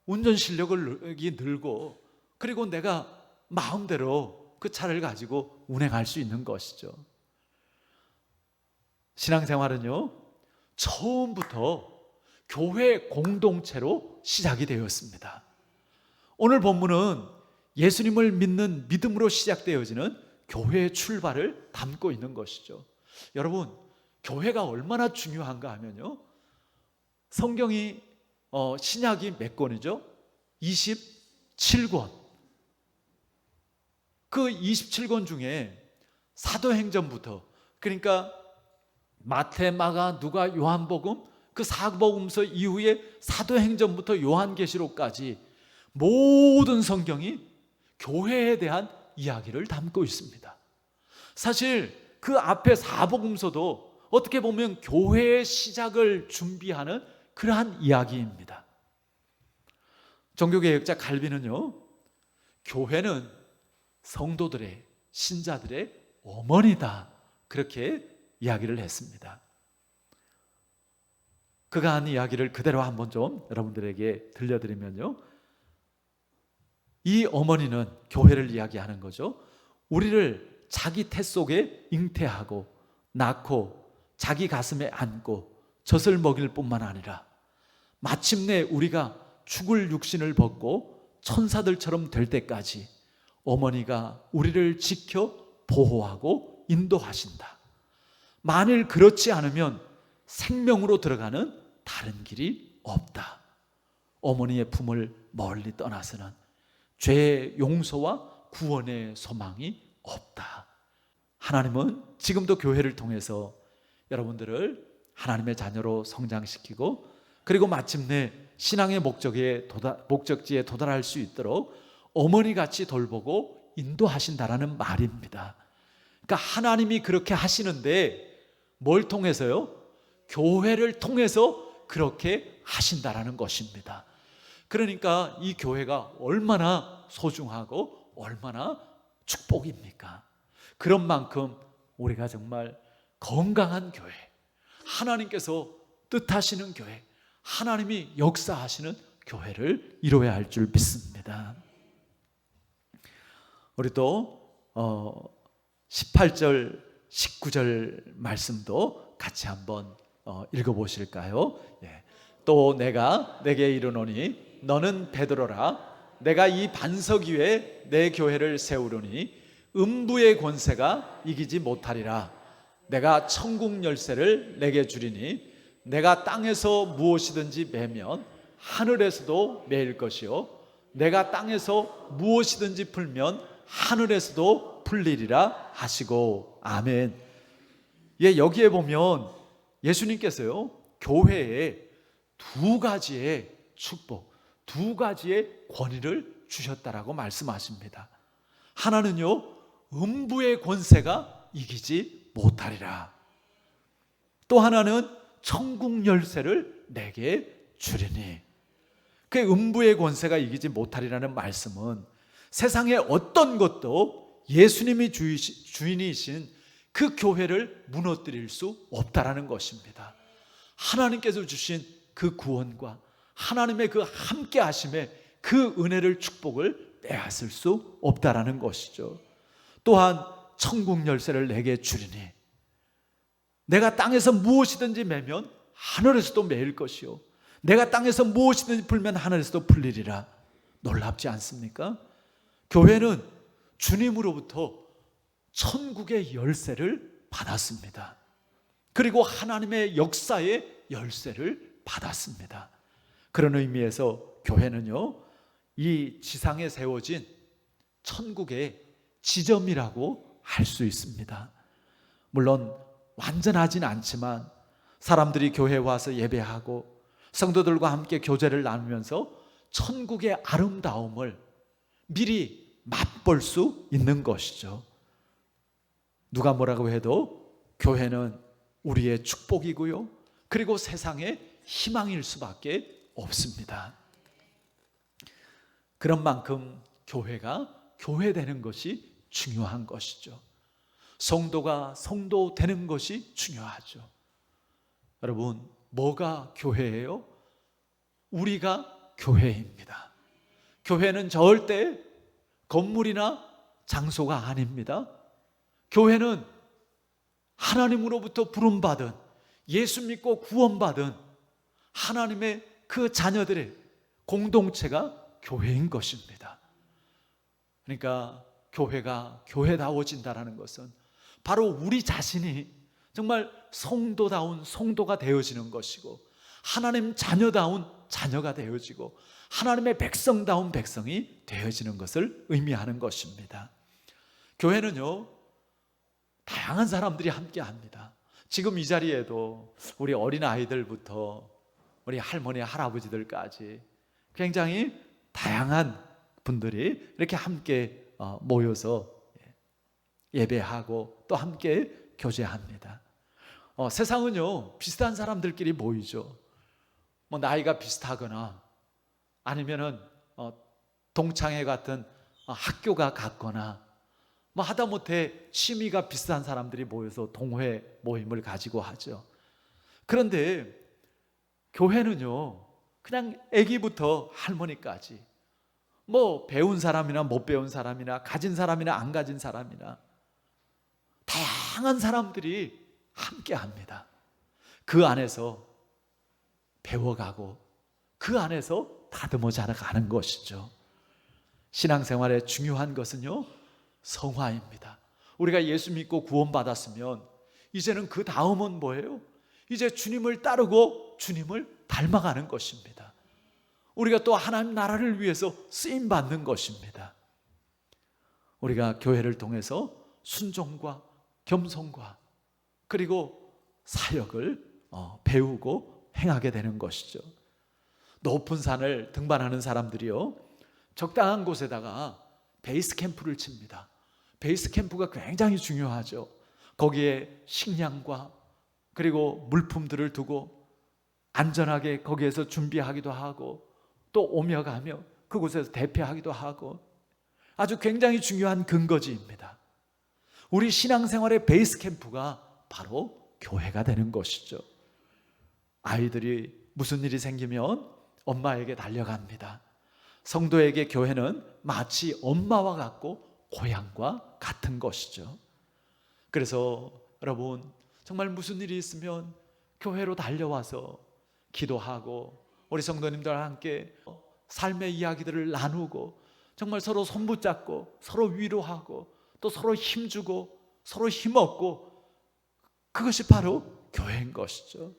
운전 실력이 늘고, 그리고 내가 마음대로 그 차를 가지고 운행할 수 있는 것이죠. 신앙생활은요, 처음부터 교회 공동체로 시작이 되었습니다. 오늘 본문은 예수님을 믿는 믿음으로 시작되어지는 교회의 출발을 담고 있는 것이죠. 여러분, 교회가 얼마나 중요한가 하면요, 성경이 신약이 몇 권이죠? 27권. 그 27권 중에 사도행전부터, 그러니까 마태, 마가, 누가, 요한복음, 그 사복음서 이후에 사도행전부터 요한계시록까지 모든 성경이 교회에 대한 이야기를 담고 있습니다. 사실 그 앞에 사복음서도 어떻게 보면 교회의 시작을 준비하는 그러한 이야기입니다. 종교개혁자 칼빈은요, 교회는 성도들의, 신자들의 어머니다, 그렇게 이야기를 했습니다. 그가 한 이야기를 그대로 한번 좀 여러분들에게 들려드리면요, 이 어머니는 교회를 이야기하는 거죠. 우리를 자기 태 속에 잉태하고 낳고 자기 가슴에 안고 젖을 먹일 뿐만 아니라 마침내 우리가 죽을 육신을 벗고 천사들처럼 될 때까지 어머니가 우리를 지켜 보호하고 인도하신다. 만일 그렇지 않으면 생명으로 들어가는 다른 길이 없다. 어머니의 품을 멀리 떠나서는 죄의 용서와 구원의 소망이 없다. 하나님은 지금도 교회를 통해서 여러분들을 하나님의 자녀로 성장시키고, 그리고 마침내 신앙의 목적지에 도달할 수 있도록 어머니같이 돌보고 인도하신다라는 말입니다. 그러니까 하나님이 그렇게 하시는데 뭘 통해서요? 교회를 통해서 그렇게 하신다라는 것입니다. 그러니까 이 교회가 얼마나 소중하고 얼마나 축복입니까? 그런 만큼 우리가 정말 건강한 교회, 하나님께서 뜻하시는 교회, 하나님이 역사하시는 교회를 이루어야 할 줄 믿습니다. 우리 또 18절 19절 말씀도 같이 한번 읽어보실까요? 또 내가 내게 이르노니 너는 베드로라. 내가 이 반석 위에 내 교회를 세우려니 음부의 권세가 이기지 못하리라. 내가 천국 열쇠를 내게 주리니 내가 땅에서 무엇이든지 매면 하늘에서도 매일 것이요 내가 땅에서 무엇이든지 풀면 하늘에서도 풀리리라 하시고. 아멘. 여기에 보면 예수님께서요, 교회에 두 가지의 축복, 두 가지의 권위를 주셨다라고 말씀하십니다. 하나는요, 음부의 권세가 이기지 못하리라. 또 하나는 천국 열쇠를 내게 주리니. 그 음부의 권세가 이기지 못하리라는 말씀은 세상의 어떤 것도 예수님이 주인이신 그 교회를 무너뜨릴 수 없다라는 것입니다. 하나님께서 주신 그 구원과 하나님의 그 함께 하심의 그 은혜를, 축복을 빼앗을 수 없다라는 것이죠. 또한 천국 열쇠를 내게 주리니 내가 땅에서 무엇이든지 매면 하늘에서도 매일 것이요 내가 땅에서 무엇이든지 풀면 하늘에서도 풀리리라. 놀랍지 않습니까? 교회는 주님으로부터 천국의 열쇠를 받았습니다. 그리고 하나님의 역사의 열쇠를 받았습니다. 그런 의미에서 교회는요, 이 지상에 세워진 천국의 지점이라고 할 수 있습니다. 물론 완전하진 않지만 사람들이 교회에 와서 예배하고 성도들과 함께 교제를 나누면서 천국의 아름다움을 미리 맛볼 수 있는 것이죠. 누가 뭐라고 해도 교회는 우리의 축복이고요, 그리고 세상의 희망일 수밖에 없습니다. 그런 만큼 교회가 교회되는 것이 중요한 것이죠. 성도가 성도 되는 것이 중요하죠. 여러분, 뭐가 교회예요? 우리가 교회입니다. 교회는 절대 건물이나 장소가 아닙니다. 교회는 하나님으로부터 부름받은, 예수 믿고 구원받은 하나님의 그 자녀들의 공동체가 교회인 것입니다. 그러니까 교회가 교회다워진다는 것은 바로 우리 자신이 정말 성도다운 성도가 되어지는 것이고, 하나님 자녀다운 자녀가 되어지고, 하나님의 백성다운 백성이 되어지는 것을 의미하는 것입니다. 교회는요, 다양한 사람들이 함께 합니다. 지금 이 자리에도 우리 어린아이들부터 우리 할머니, 할아버지들까지 굉장히 다양한 분들이 이렇게 함께 모여서 예배하고 또 함께 교제합니다. 세상은요, 비슷한 사람들끼리 모이죠. 뭐 나이가 비슷하거나 아니면은 동창회 같은 학교가 같거나 뭐 하다못해 취미가 비슷한 사람들이 모여서 동호회 모임을 가지고 하죠. 그런데 교회는요, 그냥 아기부터 할머니까지 뭐 배운 사람이나 못 배운 사람이나 가진 사람이나 안 가진 사람이나 다양한 사람들이 함께 합니다. 그 안에서 배워가고 그 안에서 다듬어 자라가는 것이죠. 신앙생활의 중요한 것은요, 성화입니다. 우리가 예수 믿고 구원받았으면 이제는 그 다음은 뭐예요? 이제 주님을 따르고 주님을 닮아가는 것입니다. 우리가 또 하나님 나라를 위해서 쓰임받는 것입니다. 우리가 교회를 통해서 순종과 겸손과 그리고 사역을 배우고 행하게 되는 것이죠. 높은 산을 등반하는 사람들이요, 적당한 곳에다가 베이스 캠프를 칩니다. 베이스 캠프가 굉장히 중요하죠. 거기에 식량과 그리고 물품들을 두고 안전하게 거기에서 준비하기도 하고 또 오며 가며 그곳에서 대피하기도 하고 아주 굉장히 중요한 근거지입니다. 우리 신앙생활의 베이스 캠프가 바로 교회가 되는 것이죠. 아이들이 무슨 일이 생기면 엄마에게 달려갑니다. 성도에게 교회는 마치 엄마와 같고 고향과 같은 것이죠. 그래서 여러분, 정말 무슨 일이 있으면 교회로 달려와서 기도하고 우리 성도님들과 함께 삶의 이야기들을 나누고 정말 서로 손붙잡고 서로 위로하고 또 서로 힘주고 서로 힘없고, 그것이 바로 교회인 것이죠.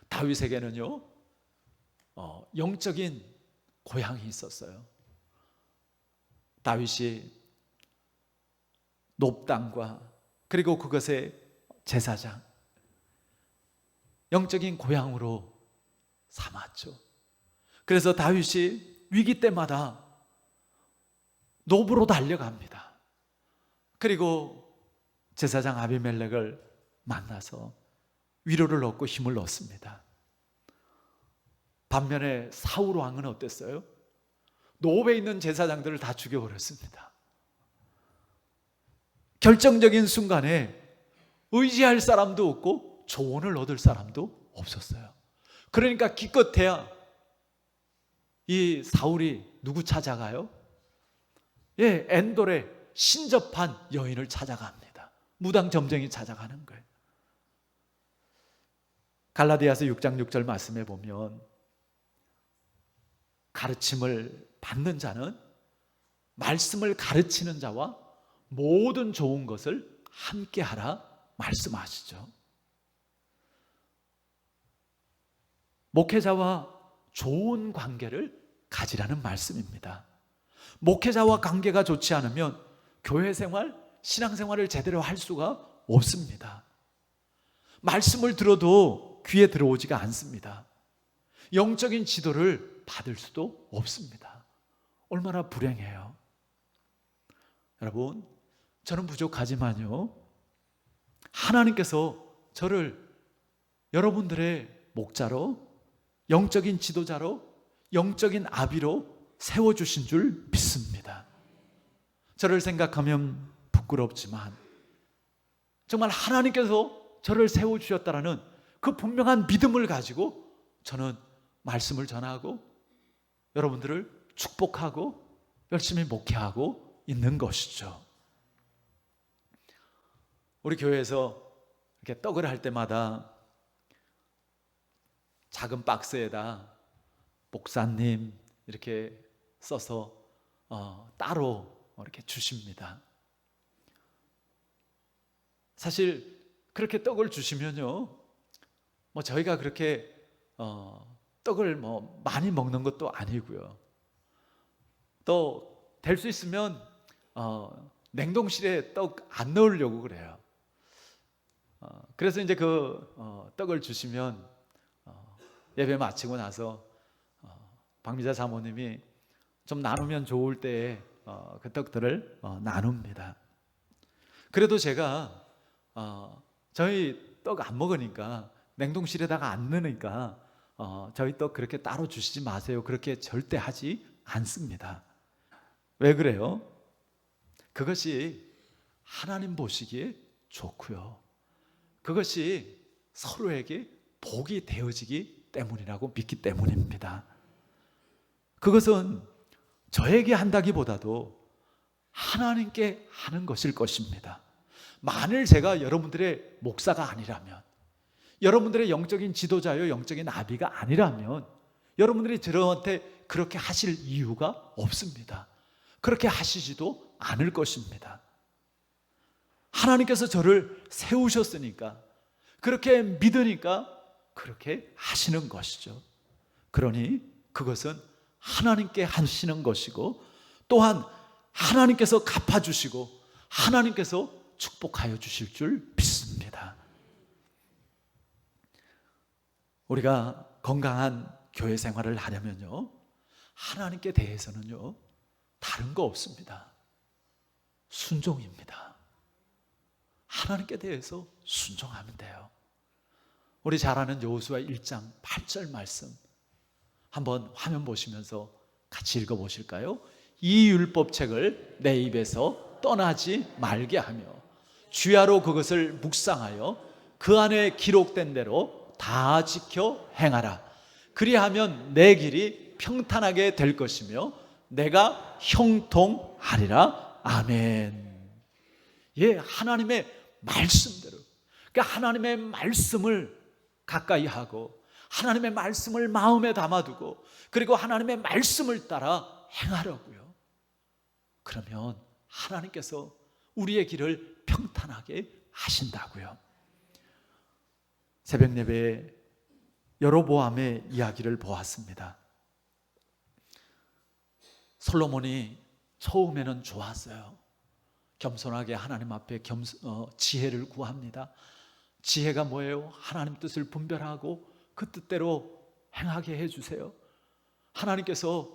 다윗에게는요, 영적인 고향이 있었어요. 다윗이 놋당과 그리고 그것의 제사장, 영적인 고향으로 삼았죠. 그래서 다윗이 위기 때마다 놋으로 달려갑니다. 그리고 제사장 아비멜렉을 만나서 위로를 얻고 힘을 얻습니다. 반면에 사울 왕은 어땠어요? 노브에 있는 제사장들을 다 죽여버렸습니다. 결정적인 순간에 의지할 사람도 없고 조언을 얻을 사람도 없었어요. 그러니까 기껏해야 이 사울이 누구 찾아가요? 엔돌의 신접한 여인을 찾아갑니다. 무당 점쟁이 찾아가는 거예요. 갈라디아서 6장 6절 말씀에 보면 가르침을 받는 자는 말씀을 가르치는 자와 모든 좋은 것을 함께 하라 말씀하시죠. 목회자와 좋은 관계를 가지라는 말씀입니다. 목회자와 관계가 좋지 않으면 교회 생활, 신앙 생활을 제대로 할 수가 없습니다. 말씀을 들어도 귀에 들어오지가 않습니다. 영적인 지도를 받을 수도 없습니다. 얼마나 불행해요. 여러분, 저는 부족하지만요, 하나님께서 저를 여러분들의 목자로, 영적인 지도자로, 영적인 아비로 세워주신 줄 믿습니다. 저를 생각하면 부끄럽지만 정말 하나님께서 저를 세워주셨다라는 그 분명한 믿음을 가지고 저는 말씀을 전하고 여러분들을 축복하고 열심히 목회하고 있는 것이죠. 우리 교회에서 이렇게 떡을 할 때마다 작은 박스에다 목사님 이렇게 써서 따로 이렇게 주십니다. 사실 그렇게 떡을 주시면요, 뭐 저희가 그렇게 떡을 뭐 많이 먹는 것도 아니고요. 또 될 수 있으면 냉동실에 떡 안 넣으려고 그래요. 그래서 이제 그 떡을 주시면 예배 마치고 나서 박미자 사모님이 좀 나누면 좋을 때에 그 떡들을 나눕니다. 그래도 제가 저희 떡 안 먹으니까, 냉동실에다가 안 넣으니까 저희 떡 그렇게 따로 주시지 마세요, 그렇게 절대 하지 않습니다. 왜 그래요? 그것이 하나님 보시기에 좋고요, 그것이 서로에게 복이 되어지기 때문이라고 믿기 때문입니다. 그것은 저에게 한다기보다도 하나님께 하는 것일 것입니다. 만일 제가 여러분들의 목사가 아니라면, 여러분들의 영적인 지도자요, 영적인 아비가 아니라면 여러분들이 저한테 그렇게 하실 이유가 없습니다. 그렇게 하시지도 않을 것입니다. 하나님께서 저를 세우셨으니까, 그렇게 믿으니까 그렇게 하시는 것이죠. 그러니 그것은 하나님께 하시는 것이고, 또한 하나님께서 갚아주시고 하나님께서 축복하여 주실 줄 믿습니다. 우리가 건강한 교회 생활을 하려면요, 하나님께 대해서는요 다른 거 없습니다. 순종입니다. 하나님께 대해서 순종하면 돼요. 우리 잘 아는 여호수아 1장 8절 말씀 한번 화면 보시면서 같이 읽어보실까요? 이 율법책을 내 입에서 떠나지 말게 하며 주야로 그것을 묵상하여 그 안에 기록된 대로 다 지켜 행하라. 그리하면 내 길이 평탄하게 될 것이며 내가 형통하리라. 아멘. 예, 하나님의 말씀대로, 그러니까 하나님의 말씀을 가까이 하고 하나님의 말씀을 마음에 담아두고 그리고 하나님의 말씀을 따라 행하려고요. 그러면 하나님께서 우리의 길을 평탄하게 하신다고요. 새벽 예배에 여로보암의 이야기를 보았습니다. 솔로몬이 처음에는 좋았어요. 겸손하게 하나님 앞에 지혜를 구합니다. 지혜가 뭐예요? 하나님 뜻을 분별하고 그 뜻대로 행하게 해주세요. 하나님께서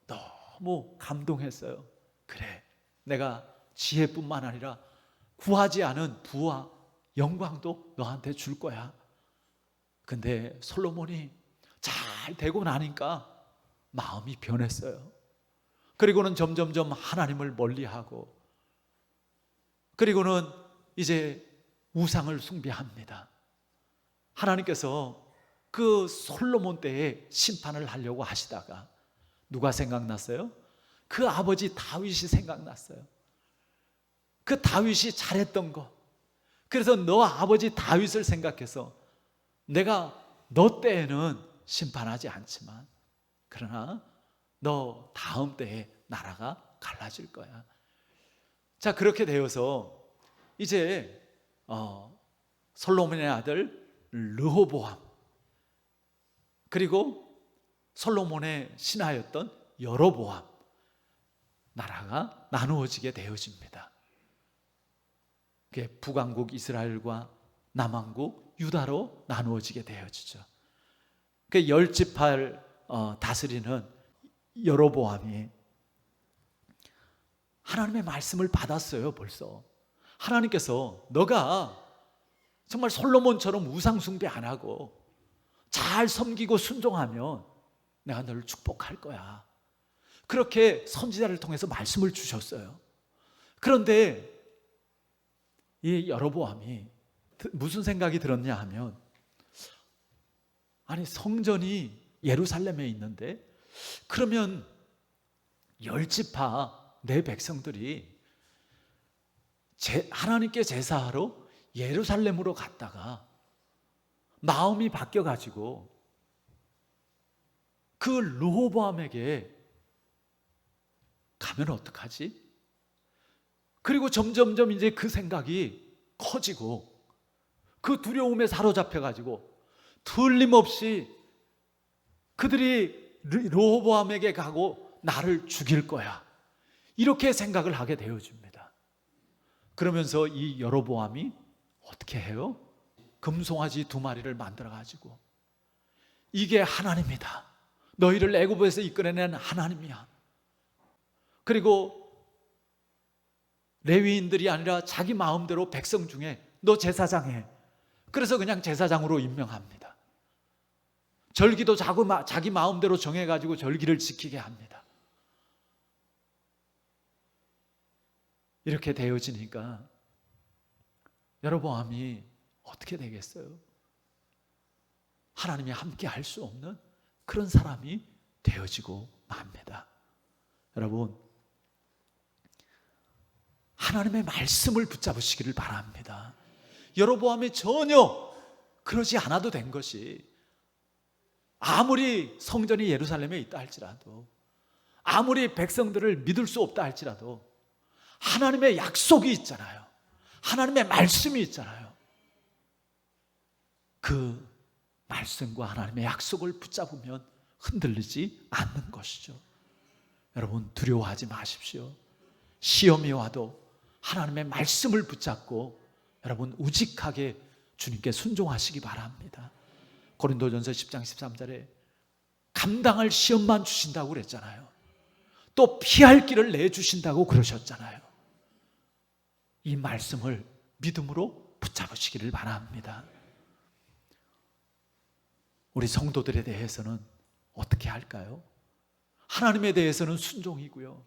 너무 감동했어요. 그래, 내가 지혜뿐만 아니라 구하지 않은 부와 영광도 너한테 줄 거야. 근데 솔로몬이 잘 되고 나니까 마음이 변했어요. 그리고는 점점점 하나님을 멀리하고, 그리고는 이제 우상을 숭배합니다. 하나님께서 그 솔로몬 때에 심판을 하려고 하시다가 누가 생각났어요? 그 아버지 다윗이 생각났어요. 그 다윗이 잘했던 거. 그래서 너 아버지 다윗을 생각해서 내가 너 때에는 심판하지 않지만 그러나 너 다음 때에 나라가 갈라질 거야. 자, 그렇게 되어서 이제 솔로몬의 아들 르호보암, 그리고 솔로몬의 신하였던 여로보암, 나라가 나누어지게 되어집니다. 그게 북왕국 이스라엘과 남왕국 유다로 나누어지게 되어지죠. 그 열지파를 다스리는 여로보암이 하나님의 말씀을 받았어요. 벌써 하나님께서 너가 정말 솔로몬처럼 우상 숭배 안 하고 잘 섬기고 순종하면 내가 너를 축복할 거야. 그렇게 선지자를 통해서 말씀을 주셨어요. 그런데 이 여로보암이 무슨 생각이 들었냐 하면, 아니 성전이 예루살렘에 있는데 그러면 열지파 내 백성들이 하나님께 제사하러 예루살렘으로 갔다가 마음이 바뀌어가지고 그 르호보암에게 가면 어떡하지? 그리고 점점점 이제 그 생각이 커지고 그 두려움에 사로잡혀가지고 틀림없이 그들이 르호보암에게 가고 나를 죽일 거야, 이렇게 생각을 하게 되어집니다. 그러면서 이 여로보암이 어떻게 해요? 금송아지 2마리를 만들어가지고 이게 하나님이다, 너희를 애굽에서 이끌어낸 하나님이야. 그리고 레위인들이 아니라 자기 마음대로 백성 중에 너 제사장 해. 그래서 그냥 제사장으로 임명합니다. 절기도 자기 마음대로 정해가지고 절기를 지키게 합니다. 이렇게 되어지니까 여로보암이 어떻게 되겠어요? 하나님이 함께 할 수 없는 그런 사람이 되어지고 맙니다. 여러분, 하나님의 말씀을 붙잡으시기를 바랍니다. 여로보암이 전혀 그러지 않아도 된 것이, 아무리 성전이 예루살렘에 있다 할지라도, 아무리 백성들을 믿을 수 없다 할지라도 하나님의 약속이 있잖아요. 하나님의 말씀이 있잖아요. 그 말씀과 하나님의 약속을 붙잡으면 흔들리지 않는 것이죠. 여러분, 두려워하지 마십시오. 시험이 와도 하나님의 말씀을 붙잡고 여러분 우직하게 주님께 순종하시기 바랍니다. 고린도전서 10장 13절에 감당할 시험만 주신다고 그랬잖아요. 또 피할 길을 내주신다고 그러셨잖아요. 이 말씀을 믿음으로 붙잡으시기를 바랍니다. 우리 성도들에 대해서는 어떻게 할까요? 하나님에 대해서는 순종이고요,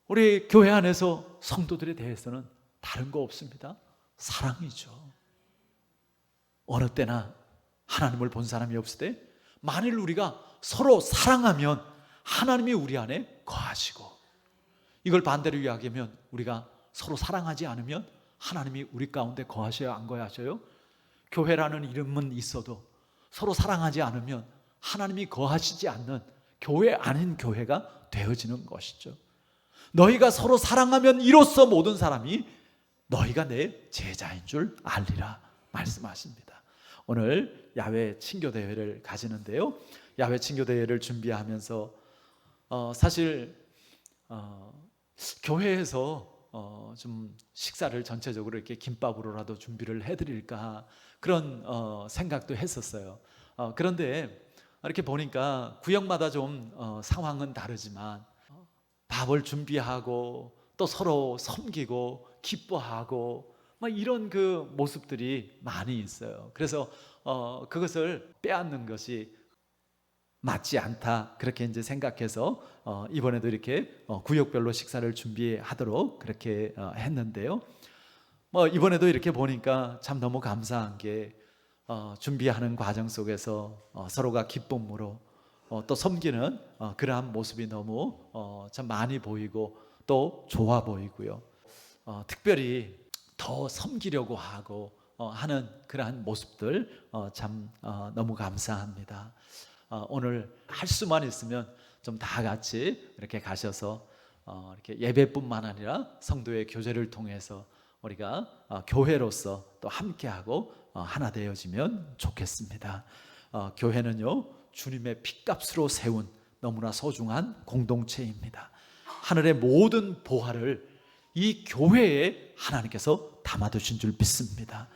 우리 교회 안에서 성도들에 대해서는 다른 거 없습니다. 사랑이죠. 어느 때나 하나님을 본 사람이 없을 때 만일 우리가 서로 사랑하면 하나님이 우리 안에 거하시고, 이걸 반대로 이야기하면 우리가 서로 사랑하지 않으면 하나님이 우리 가운데 거하셔야 안 거하셔요? 교회라는 이름은 있어도 서로 사랑하지 않으면 하나님이 거하시지 않는 교회 아닌 교회가 되어지는 것이죠. 너희가 서로 사랑하면 이로써 모든 사람이 너희가 내 제자인 줄 알리라 말씀하십니다. 오늘 야외 친교대회를 가지는데요, 야외 친교대회를 준비하면서 사실 교회에서 좀 식사를 전체적으로 이렇게 김밥으로라도 준비를 해드릴까 그런 생각도 했었어요. 그런데 이렇게 보니까 구역마다 좀 상황은 다르지만 밥을 준비하고 또 서로 섬기고 기뻐하고 막 이런 그 모습들이 많이 있어요. 그래서 그것을 빼앗는 것이 맞지 않다, 그렇게 이제 생각해서 이번에도 이렇게 구역별로 식사를 준비하도록 그렇게 했는데요. 이번에도 이렇게 보니까 참 너무 감사한 게 준비하는 과정 속에서 서로가 기쁨으로 또 섬기는 그러한 모습이 너무 참 많이 보이고 또 좋아 보이고요. 특별히 더 섬기려고 하고 하는 그러한 모습들 참 너무 감사합니다. 오늘 할 수만 있으면 좀 다 같이 이렇게 가셔서 이렇게 예배뿐만 아니라 성도의 교제를 통해서 우리가 교회로서 또 함께하고 하나 되어지면 좋겠습니다. 교회는요, 주님의 피값으로 세운 너무나 소중한 공동체입니다. 하늘의 모든 보화를 이 교회에 하나님께서 담아두신 줄 믿습니다.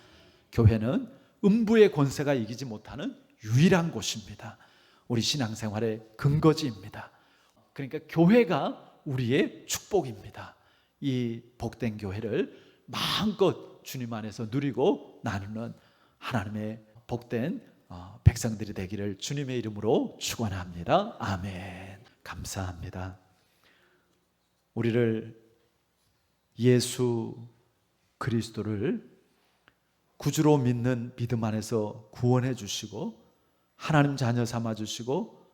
교회는 음부의 권세가 이기지 못하는 유일한 곳입니다. 우리 신앙생활의 근거지입니다. 그러니까 교회가 우리의 축복입니다. 이 복된 교회를 마음껏 주님 안에서 누리고 나누는 하나님의 복된 백성들이 되기를 주님의 이름으로 축원합니다. 아멘. 감사합니다. 우리를 예수 그리스도를 구주로 믿는 믿음 안에서 구원해 주시고 하나님 자녀 삼아 주시고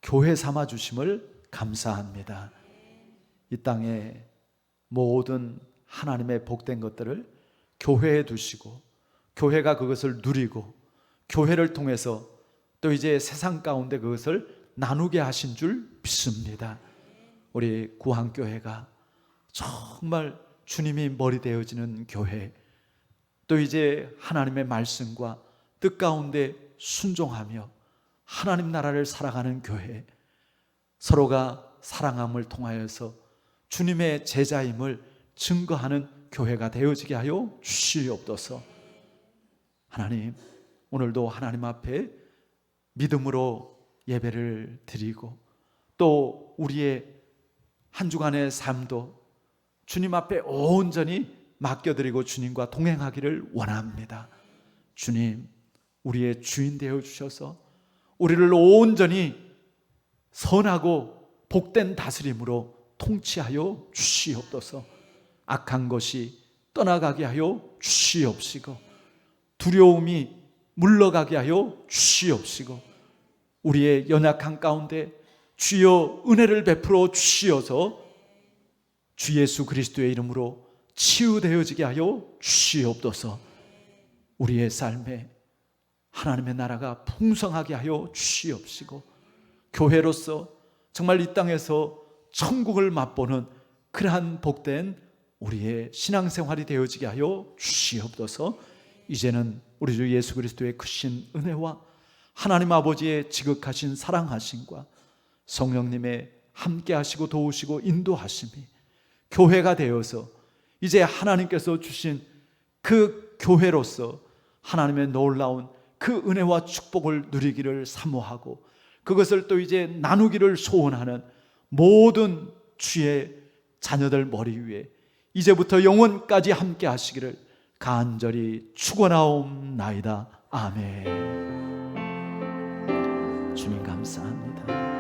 교회 삼아 주심을 감사합니다. 이 땅에 모든 하나님의 복된 것들을 교회에 두시고 교회가 그것을 누리고 교회를 통해서 또 이제 세상 가운데 그것을 나누게 하신 줄 믿습니다. 우리 구항교회가 정말 주님이 머리 되어지는 교회, 또 이제 하나님의 말씀과 뜻 가운데 순종하며 하나님 나라를 살아가는 교회, 서로가 사랑함을 통하여서 주님의 제자임을 증거하는 교회가 되어지게 하여 주시옵소서. 하나님, 오늘도 하나님 앞에 믿음으로 예배를 드리고 또 우리의 한 주간의 삶도 주님 앞에 온전히 맡겨드리고 주님과 동행하기를 원합니다. 주님, 우리의 주인 되어 주셔서 우리를 온전히 선하고 복된 다스림으로 통치하여 주시옵소서. 악한 것이 떠나가게 하여 주시옵시고 두려움이 물러가게 하여 주시옵시고 우리의 연약한 가운데 주여 은혜를 베풀어 주시어서 주 예수 그리스도의 이름으로 치유되어지게 하여 주시옵소서. 우리의 삶에 하나님의 나라가 풍성하게 하여 주시옵시고 교회로서 정말 이 땅에서 천국을 맛보는 그러한 복된 우리의 신앙생활이 되어지게 하여 주시옵소서. 이제는 우리 주 예수 그리스도의 크신 은혜와 하나님 아버지의 지극하신 사랑하심과 성령님의 함께하시고 도우시고 인도하심이 교회가 되어서 이제 하나님께서 주신 그 교회로서 하나님의 놀라운 그 은혜와 축복을 누리기를 사모하고 그것을 또 이제 나누기를 소원하는 모든 주의 자녀들 머리 위에 이제부터 영원까지 함께 하시기를 간절히 축원하옵나이다. 아멘. 주님 감사합니다.